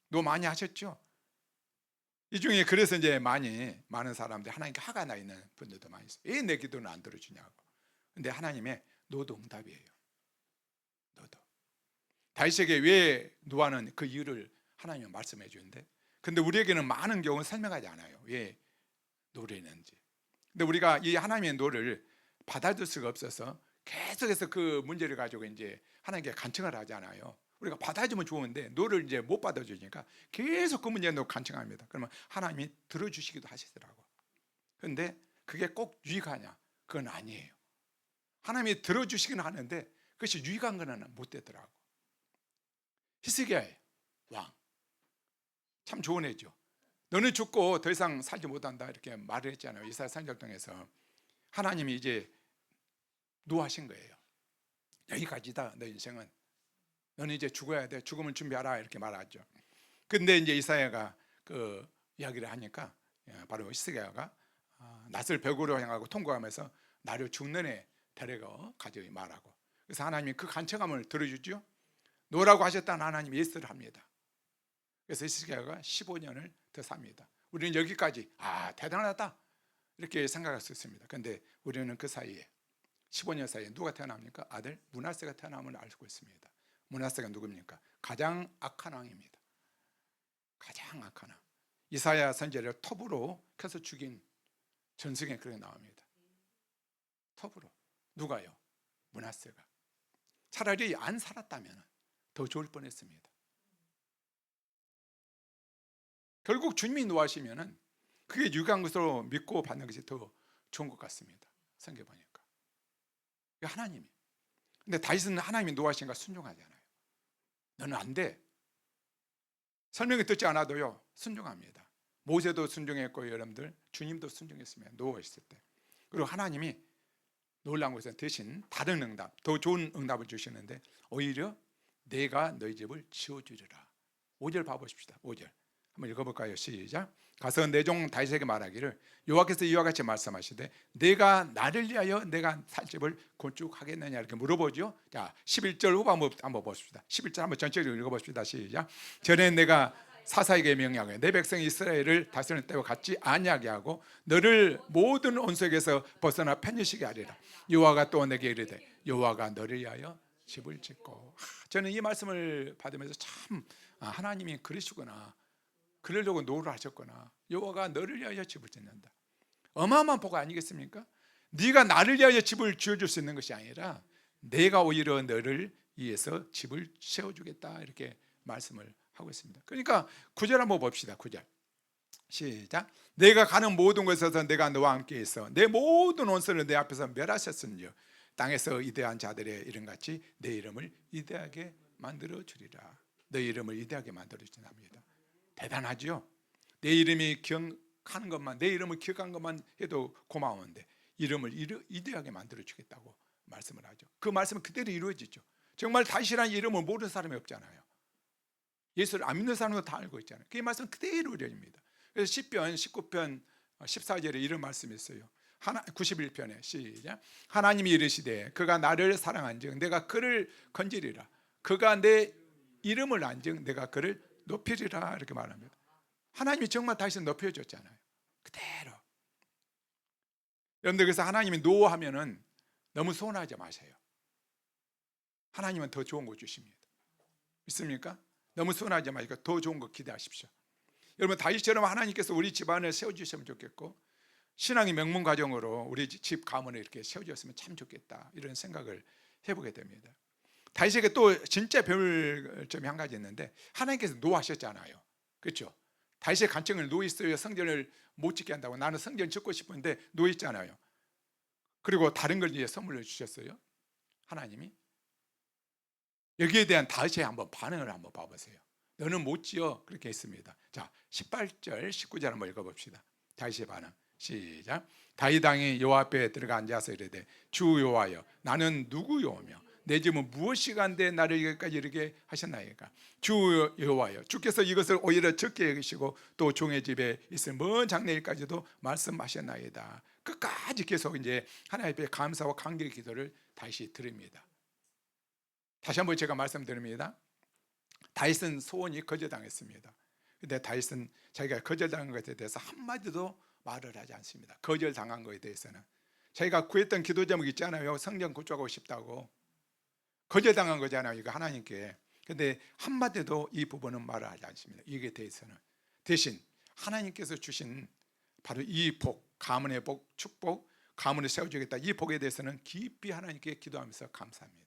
S1: 노 많이 하셨죠. 이 중에 그래서 이제 많은 사람들이 하나님께 화가 나 있는 분들도 많이 있어요. 왜 내 기도는 안 들어주냐고. 근데 하나님의 노도 응답이에요. 노도. 다윗에게 왜 노하는 그 이유를 하나님이 말씀해 주는데, 근데 우리에게는 많은 경우는 설명하지 않아요. 왜 노를 했는지. 근데 우리가 이 하나님의 노를 받아줄 수가 없어서 계속해서 그 문제를 가지고 이제 하나님께 간청을 하잖아요. 우리가 받아주면 좋은데 노를 이제 못 받아주니까 계속 그 문제에 간청합니다. 그러면 하나님이 들어주시기도 하시더라고. 그런데 그게 꼭 유익하냐? 그건 아니에요. 하나님이 들어주시긴 하는데 그것이 유익한 건 못 되더라고. 히스기야 왕 참 좋은 애죠. 너는 죽고 더 이상 살지 못한다 이렇게 말을 했잖아요. 이사야 3장 통해서. 하나님이 이제 노하신 거예요. 여기까지다. 너 인생은. 너는 이제 죽어야 돼. 죽으면 준비하라 이렇게 말하죠. 근데 이제 이사야가 그 이야기를 하니까 바로 히스기야가 낯을 벽으로 향하고 통과하면서 나를 죽는 애 데려가 가져이 말하고. 그래서 하나님이 그 간청함을 들어주죠. 노라고 하셨다는 하나님이 예스를 합니다. 그래서 히스기야가 15년을 더 삽니다. 우리는 여기까지 대단하다 이렇게 생각할 수 있습니다. 그런데 우리는 그 사이에 15년 사이에 누가 태어납니까? 아들 므낫세가 태어남을 알고 있습니다. 므낫세가 누굽니까? 가장 악한 왕입니다. 가장 악한 왕. 이사야 선지자를 톱으로 켜서 죽인 전승에 그렇게 나옵니다. 톱으로. 누가요? 므낫세가. 차라리 안 살았다면 더 좋을 뻔했습니다. 결국 주님이 노하시면은 그게 유익한 것으로 믿고 받는 것이 더 좋은 것 같습니다. 성경 보니까 하나님이. 근데 다윗은 하나님이 노하시니까 순종하잖아요. 너는 안 돼. 설명이 듣지 않아도요 순종합니다. 모세도 순종했고 여러분들 주님도 순종했습니다. 노하셨을 때. 그리고 하나님이 놀라운 것은 대신 다른 응답, 더 좋은 응답을 주시는데 오히려 내가 너희 집을 지어주리라. 5절 봐보십시다. 5절 한번 읽어볼까요? 시작. 가서 내 종 다윗에게 말하기를 여호와께서 이와 같이 말씀하시되 내가 나를 위하여 내가 살 집을 건축하겠느냐 이렇게 물어보죠. 자 11절 후반 한번 보십시다. 11절 한번 전체적으로 읽어봅시다. 시작. 전에 내가 사사에게 명령하여 내 백성 이스라엘을 다스리는 때와 같이 안하게 하고 너를 모든 온속에서 벗어나 편히쉬게 하리라. 여호와가 또 내게 이르되 여호와가 너를 위하여 집을 짓고. 저는 이 말씀을 받으면서 참 하나님이 그러시구나. 그러려고 노를 하셨구나. 여호와가 너를 위하여 집을 짓는다. 어마어마한 복 아니겠습니까? 네가 나를 위하여 집을 지어줄 수 있는 것이 아니라 내가 오히려 너를 위해서 집을 세워주겠다 이렇게 말씀을 하고 있습니다. 그러니까 9절 한번 봅시다. 9절 시작. 내가 가는 모든 곳에서 내가 너와 함께 있어 내 모든 원수를 내 앞에서 멸하셨으니요 땅에서 위대한 자들의 이름같이 내 이름을 위대하게 만들어 주리라. 내 이름을 위대하게 만들어 주랍니다. 대단하죠. 내 이름이 기억하는 것만, 내 이름을 기억한 것만 해도 고마운데 이름을 위대하게 만들어 주겠다고 말씀을 하죠. 그 말씀은 그대로 이루어지죠. 정말 다윗이라는 이름을 모르는 사람이 없잖아요. 예수를 안 믿는 사람도 다 알고 있잖아요. 그 말씀은 그대로 이루어집니다. 그래서 10편, 19편, 14절에 이런 말씀이 있어요. 91편에 시작. 하나님이 이르시되 그가 나를 사랑한즉 내가 그를 건지리라. 그가 내 이름을 안즉 내가 그를 높이리라 이렇게 말합니다. 하나님이 정말 다윗을 높여줬잖아요. 그대로. 여러분들 그래서 하나님이 노하면은 너무 소원하지 마세요. 하나님은 더 좋은 거 주십니다. 믿습니까? 너무 소원하지 마시고 더 좋은 거 기대하십시오. 여러분 다윗처럼 하나님께서 우리 집안을 세워주시면 좋겠고 신앙의 명문 가정으로 우리 집 가문을 이렇게 세워주셨으면 참 좋겠다 이런 생각을 해보게 됩니다. 다윗에게 또 진짜 배울 점이 한 가지 있는데 하나님께서 노하셨잖아요. 그렇죠? 다윗의 간청을 노했어요. 성전을 못 짓게 한다고. 나는 성전 짓고 싶은데 노했잖아요. 그리고 다른 걸 이제 선물로 주셨어요. 하나님이. 여기에 대한 다윗의 한번 반응을 한번 봐보세요. 너는 못 지어 그렇게 했습니다. 자 18절 19절 한번 읽어봅시다. 다윗의 반응 시작. 다윗 왕이 여호와 앞에 들어가 앉아서 이르되 주 여호와여 나는 누구요며 내 집은 무엇이간데 나를 여기까지 이르게 하셨나이까. 주 여호와여 주께서 이것을 오히려 적게 여기시고 또 종의 집에 있을 먼 장래일까지도 말씀하셨나이다. 끝까지 계속 이제 하나님 앞에 감사와 감격의 기도를 다시 드립니다. 다시 한번 제가 말씀드립니다. 다윗은 소원이 거절당했습니다. 근데 다윗은 자기가 거절당한 것에 대해서 한마디도 말을 하지 않습니다. 거절당한 것에 대해서는 자기가 구했던 기도 제목 있잖아요. 성전 건축하고 싶다고. 거절당한 거잖아요. 이거 하나님께. 근데 한마디도 이 부분은 말을 하지 않습니다. 이게 대해서는 대신 하나님께서 주신 바로 이 복, 가문의 복, 축복, 가문을 세워주겠다 이 복에 대해서는 깊이 하나님께 기도하면서 감사합니다.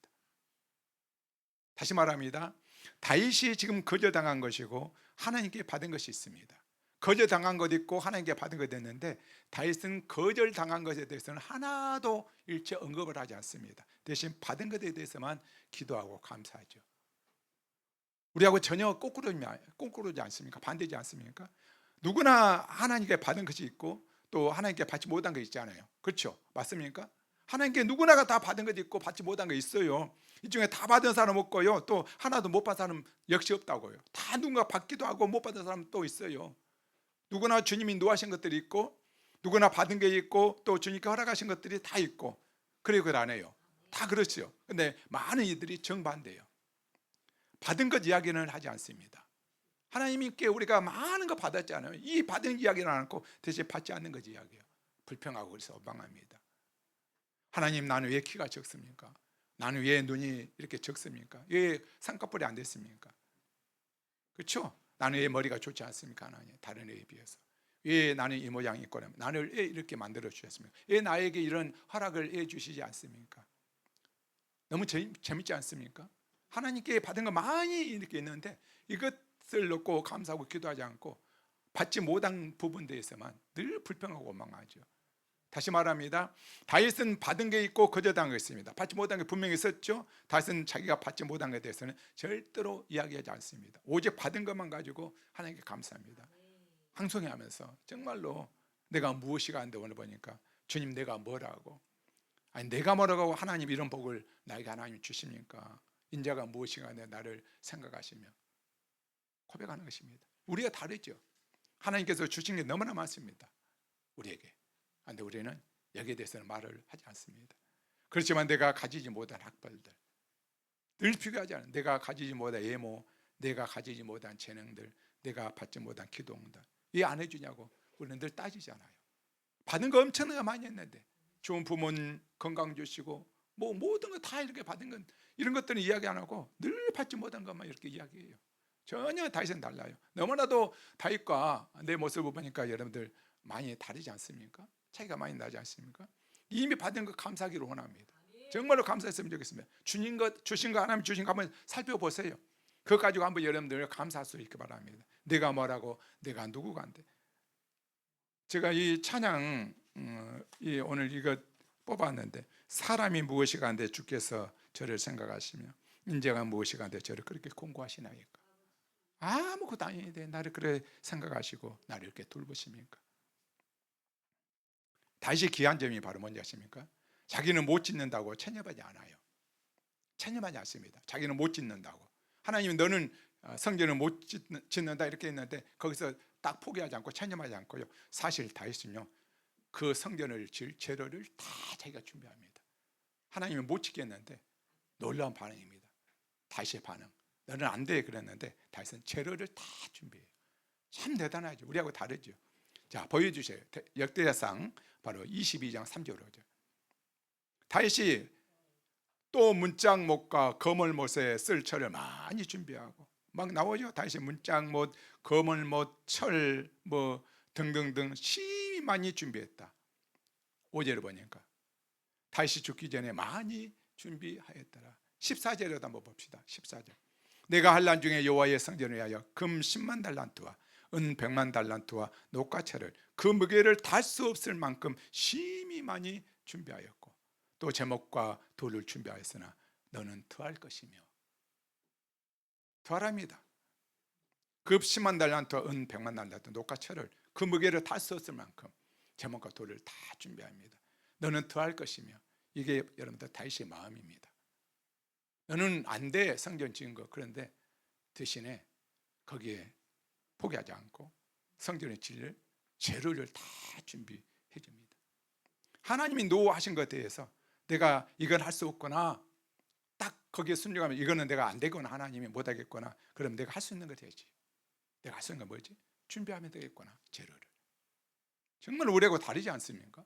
S1: 다시 말합니다. 다윗이 지금 거절당한 것이고 하나님께 받은 것이 있습니다. 거절당한 것 있고 하나님께 받은 것 있는데 다윗은 거절당한 것에 대해서는 하나도 일체 언급을 하지 않습니다. 대신 받은 것에 대해서만 기도하고 감사하죠. 우리하고 전혀 거꾸로지 않습니까? 반대지 않습니까? 누구나 하나님께 받은 것이 있고 또 하나님께 받지 못한 것이 있잖아요. 그렇죠? 맞습니까? 하나님께 누구나가 다 받은 것도 있고 받지 못한 거 있어요. 이 중에 다 받은 사람 없고요. 또 하나도 못 받은 사람 역시 없다고요. 다 누군가 받기도 하고 못 받은 사람 또 있어요. 누구나 주님이 노하신 것들이 있고 누구나 받은 게 있고 또 주님께 허락하신 것들이 다 있고 그래요, 그걸 안 해요. 다 그렇죠. 근데 많은 이들이 정반대예요. 받은 것 이야기는 하지 않습니다. 하나님께 우리가 많은 거 받았잖아요. 이 받은 이야기는 안 하고 대신 받지 않는 것 이야기예요. 불평하고 그래서 원망합니다. 하나님 나는 왜 키가 적습니까? 나는 왜 눈이 이렇게 적습니까? 왜 쌍꺼풀이 안 됐습니까? 그렇죠? 나는 왜 머리가 좋지 않습니까? 하나님 다른 애에 비해서 왜 나는 이 모양이 있고 나를 왜 이렇게 만들어 주셨습니까? 왜 나에게 이런 허락을 해 주시지 않습니까? 너무 재밌지 않습니까? 하나님께 받은 거 많이 이렇게 있는데 이것을 놓고 감사하고 기도하지 않고 받지 못한 부분에 대해서만 늘 불평하고 원망하죠. 다시 말합니다. 다윗은 받은 게 있고 거절당한 게 있습니다. 받지 못한 게 분명히 있었죠. 다윗은 자기가 받지 못한 것에 대해서는 절대로 이야기하지 않습니다. 오직 받은 것만 가지고 하나님께 감사합니다. 항송해하면서 정말로 내가 무엇이가 안 돼. 오늘 보니까 주님 내가 뭐라고, 아니 내가 뭐라고 하고 하나님 이런 복을 나에게 하나님 주십니까? 인자가 무엇이가 안 돼. 나를 생각하시며 고백하는 것입니다. 우리가 다르죠. 하나님께서 주신 게 너무나 많습니다. 우리에게. 그런데 우리는 여기에 대해서는 말을 하지 않습니다. 그렇지만 내가 가지지 못한 학벌들, 늘 비교하지 않아요. 내가 가지지 못한 예모, 내가 가지지 못한 재능들, 내가 받지 못한 기도응답, 왜 안 해주냐고 우리는 늘 따지잖아요. 받은 거 엄청나게 많이 했는데 좋은 부모님 건강 주시고 뭐 모든 거 다 이렇게 받은 건 이런 것들은 이야기 안 하고 늘 받지 못한 것만 이렇게 이야기해요. 전혀 다윗은 달라요. 너무나도 다윗과 내 모습을 보니까 여러분들 많이 다르지 않습니까? 차이가 많이 나지 않습니까? 이미 받은 거 감사하기를 원합니다. 정말로 감사했으면 좋겠습니다. 주신 거 하나님 주신 거 한번 살펴보세요. 그거 가지고 한번 여러분들 감사할 수 있기 바랍니다. 내가 뭐라고, 내가 누구간데. 제가 이 찬양 오늘 이거 뽑았는데 사람이 무엇이간데 주께서 저를 생각하시며 인재가 무엇이간데 저를 그렇게 공고하시나이까. 아무것도 아닌데 나를 그래 생각하시고 나를 이렇게 돌보십니까? 다윗이 귀한 점이 바로 뭔지 아십니까? 자기는 못 짓는다고 체념하지 않아요. 체념하지 않습니다. 자기는 못 짓는다고. 하나님이 너는 성전을 못 짓는다 이렇게 했는데 거기서 딱 포기하지 않고 체념하지 않고요. 사실 다윗은요 그 성전을 질 재료를 다 자기가 준비합니다. 하나님이 못 짓겠는데 놀라운 반응입니다. 다윗의 반응. 너는 안 돼 그랬는데 다윗은 재료를 다 준비해요. 참 대단하죠. 우리하고 다르죠. 자, 보여주세요. 역대사상 바로 22장 3절로 오죠. 다윗이 또 문짝못과 거물못에 쓸 철을 많이 준비하고 막 나오죠. 다윗이 문짝못, 거물못, 철 뭐 등등등 심히 많이 준비했다. 5절을 보니까 다윗이 죽기 전에 많이 준비하였더라. 14절에도 한번 봅시다. 14절. 내가 한란 중에 여호와의 성전을 위하여 금 10만 달란트와 은 100만 달란트와 녹과철을 그 무게를 달 수 없을 만큼 심히 많이 준비하였고 또 제목과 돌을 준비하였으나 너는 더할 것이며. 더하랍니다. 금 10만 달란트와 은 100만 달란트 녹과철을 그 무게를 달 수 없을 만큼 제목과 돌을 다 준비합니다. 너는 더할 것이며. 이게 여러분들 다윗의 마음입니다. 너는 안 돼, 성전 지은 거. 그런데 대신에 거기에 포기하지 않고 성전의 질을 재료를 다 준비해 줍니다. 하나님이 노하신 것에 대해서 내가 이건 할 수 없거나 딱 거기에 순종하면 이거는 내가 안 되거나 하나님이 못 하겠거나 그럼 내가 할 수 있는 거 되지. 내가 할 수 있는 건 뭐지? 준비하면 되겠구나. 재료를. 정말 우리하고 다르지 않습니까?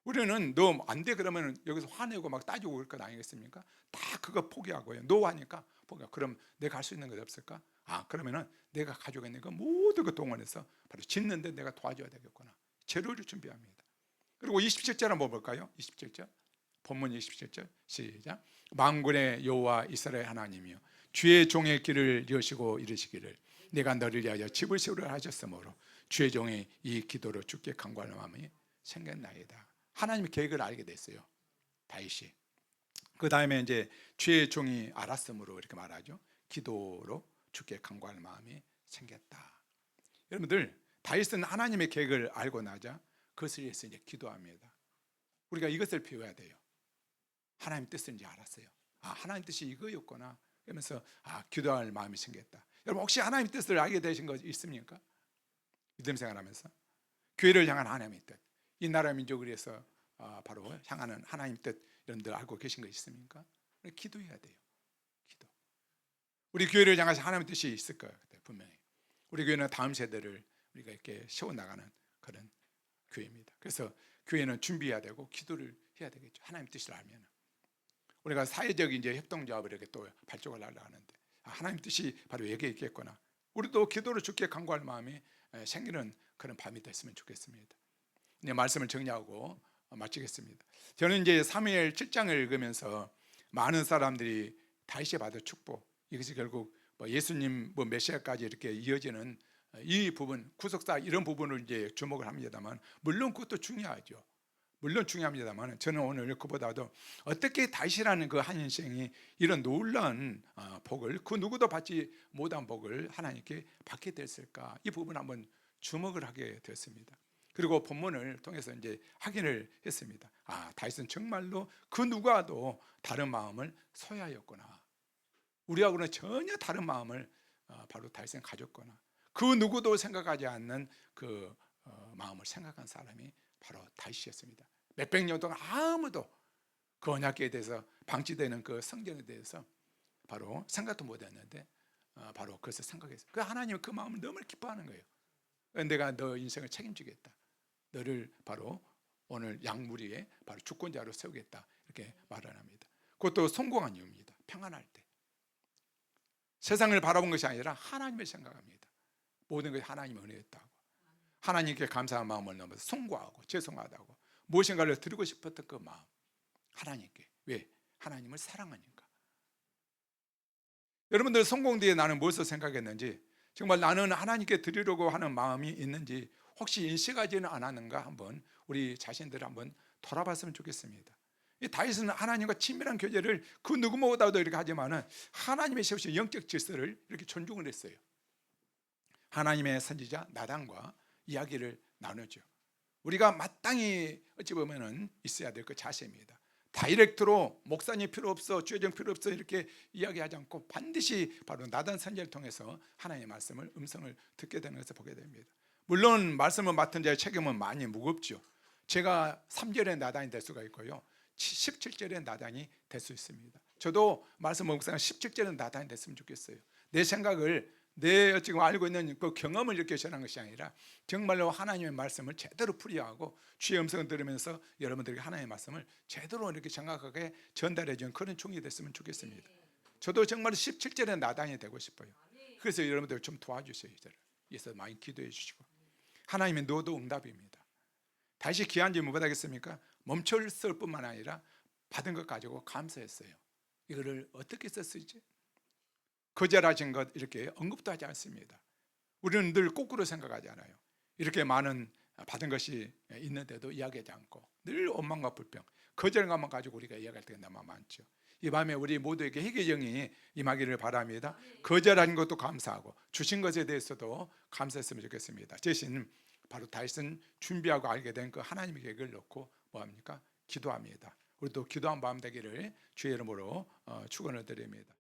S1: 우리는 너 안 돼 그러면 여기서 화내고 막 따지고 그럴 것 아니겠습니까? 다 그거 포기하고요. 노하니까 포기하고. 그럼 내가 할 수 있는 것 없을까? 그러면은 내가 가지고 있는 거 모두 그 동원해서 바로 짓는데 내가 도와줘야 되겠구나. 재료를 준비합니다. 그리고 27절 한번 볼까요? 27절. 본문 27절 시작. 만군의 여호와 이스라엘 하나님이여 주의 종의 길을 여시고 이르시기를 내가 너를 위하여 집을 세우려 하셨으므로 주의 종의 이 기도로 주께 간구하는 마음이 생겼나이다. 하나님의 계획을 알게 됐어요. 다윗이. 그 다음에 이제 주의 종이 알았으므로 이렇게 말하죠. 기도로 주께 간구할 마음이 생겼다. 여러분들 다윗은 하나님의 계획을 알고 나자 그것을 위해서 이제 기도합니다. 우리가 이것을 배워야 돼요. 하나님 뜻을 이제 알았어요. 하나님 뜻이 이거였구나. 그러면서 기도할 마음이 생겼다. 여러분 혹시 하나님 뜻을 알게 되신 거 있습니까? 믿음 생활하면서 교회를 향한 하나님의 뜻, 이 나라 민족을 위해서 바로 향하는 하나님 뜻 여러분들 알고 계신 거 있습니까? 기도해야 돼요. 기도. 우리 교회를 향해서 하나님의 뜻이 있을 거예요. 분명히. 우리 교회는 다음 세대를 우리가 이렇게 세워나가는 그런 교회입니다. 그래서 교회는 준비해야 되고 기도를 해야 되겠죠. 하나님 뜻을 알면. 우리가 사회적 이제 협동조합을 이렇게 또 발족을 하려 하는데 하나님 뜻이 바로 여기에 있겠구나. 우리도 기도를 주께 간구할 마음이 생기는 그런 밤이 됐으면 좋겠습니다. 이제 말씀을 정리하고 마치겠습니다. 저는 이제 사무엘 7장을 읽으면서 많은 사람들이 다윗이 받은 축복, 이것이 결국 예수님 메시아까지 이렇게 이어지는 이 부분, 구속사 이런 부분을 이제 주목을 합니다만, 물론 그것도 중요하죠. 물론 중요합니다만 저는 오늘 그보다도 어떻게 다윗이라는 그 한 인생이 이런 놀라운 복을, 그 누구도 받지 못한 복을 하나님께 받게 됐을까, 이 부분 한번 주목을 하게 되었습니다. 그리고 본문을 통해서 이제 확인을 했습니다. 다윗은 정말로 그 누구와도 다른 마음을 소유하였구나. 우리하고는 전혀 다른 마음을 바로 다윗은 가졌구나. 그 누구도 생각하지 않는 그 마음을 생각한 사람이 바로 다윗이었습니다. 몇백 년 동안 아무도 그 언약궤에 대해서 방치되는 그 성전에 대해서 바로 생각도 못했는데 바로 그것을 생각했어요. 그 하나님은 그 마음을 너무 기뻐하는 거예요. 내가 너 인생을 책임지겠다. 너를 바로 오늘 양물 위에 바로 주권자로 세우겠다. 이렇게 말을 합니다. 그것도 성공한 이유입니다. 평안할 때. 세상을 바라본 것이 아니라 하나님을 생각합니다. 모든 것이 하나님의 은혜였다고. 하나님께 감사한 마음을 넘어서 송구하고 죄송하다고 무엇인가를 드리고 싶었던 그 마음, 하나님께. 왜? 하나님을 사랑하니까. 여러분들 성공 뒤에 나는 무엇을 생각했는지, 정말 나는 하나님께 드리려고 하는 마음이 있는지 혹시 인식하지는 않았는가 한번 우리 자신들 한번 돌아봤으면 좋겠습니다. 이 다윗은 하나님과 친밀한 교제를 그 누구보다도 이렇게 하지만은 하나님의 세우신 영적 질서를 이렇게 존중을 했어요. 하나님의 선지자 나단과 이야기를 나누죠. 우리가 마땅히 어찌 보면은 있어야 될 그 자세입니다. 다이렉트로 목사님 필요 없어, 주의정 필요 없어 이렇게 이야기하지 않고 반드시 바로 나단 선지자를 통해서 하나님의 말씀을, 음성을 듣게 되는 것을 보게 됩니다. 물론 말씀을 맡은 자의 책임은 많이 무겁죠. 제가 3절의 나단이 될 수가 있고요, 17절의 나단이 될 수 있습니다. 저도 말씀 묵상한 17절의 나단이 됐으면 좋겠어요. 내 생각을 내 지금 알고 있는 그 경험을 이렇게 전한 것이 아니라 정말로 하나님의 말씀을 제대로 풀이하고 주의 음성을 들으면서 여러분들에게 하나님의 말씀을 제대로 이렇게 정확하게 전달해 주는 그런 종이 됐으면 좋겠습니다. 저도 정말 17절의 나단이 되고 싶어요. 그래서 여러분들 좀 도와주세요. 그래서 많이 기도해 주시고, 하나님의 노도 응답입니다. 다시 귀한 지 못 받았겠습니까? 멈췄을 뿐만 아니라 받은 것 가지고 감사했어요. 이거를 어떻게 썼을지 거절하신 것 이렇게 언급도 하지 않습니다. 우리는 늘 거꾸로 생각하지 않아요. 이렇게 많은 받은 것이 있는데도 이야기하지 않고 늘 원망과 불평, 거절감만 가지고 우리가 이야기할 때가 너무 많죠. 이 밤에 우리 모두에게 회개의 영이 임하기를 바랍니다. 거절한 것도 감사하고 주신 것에 대해서도 감사했으면 좋겠습니다. 대신 바로 다윗은 준비하고 알게 된 그 하나님의 계획을 놓고 뭐합니까? 기도합니다. 우리도 기도한 밤 되기를 주의 이름으로 축원을 드립니다.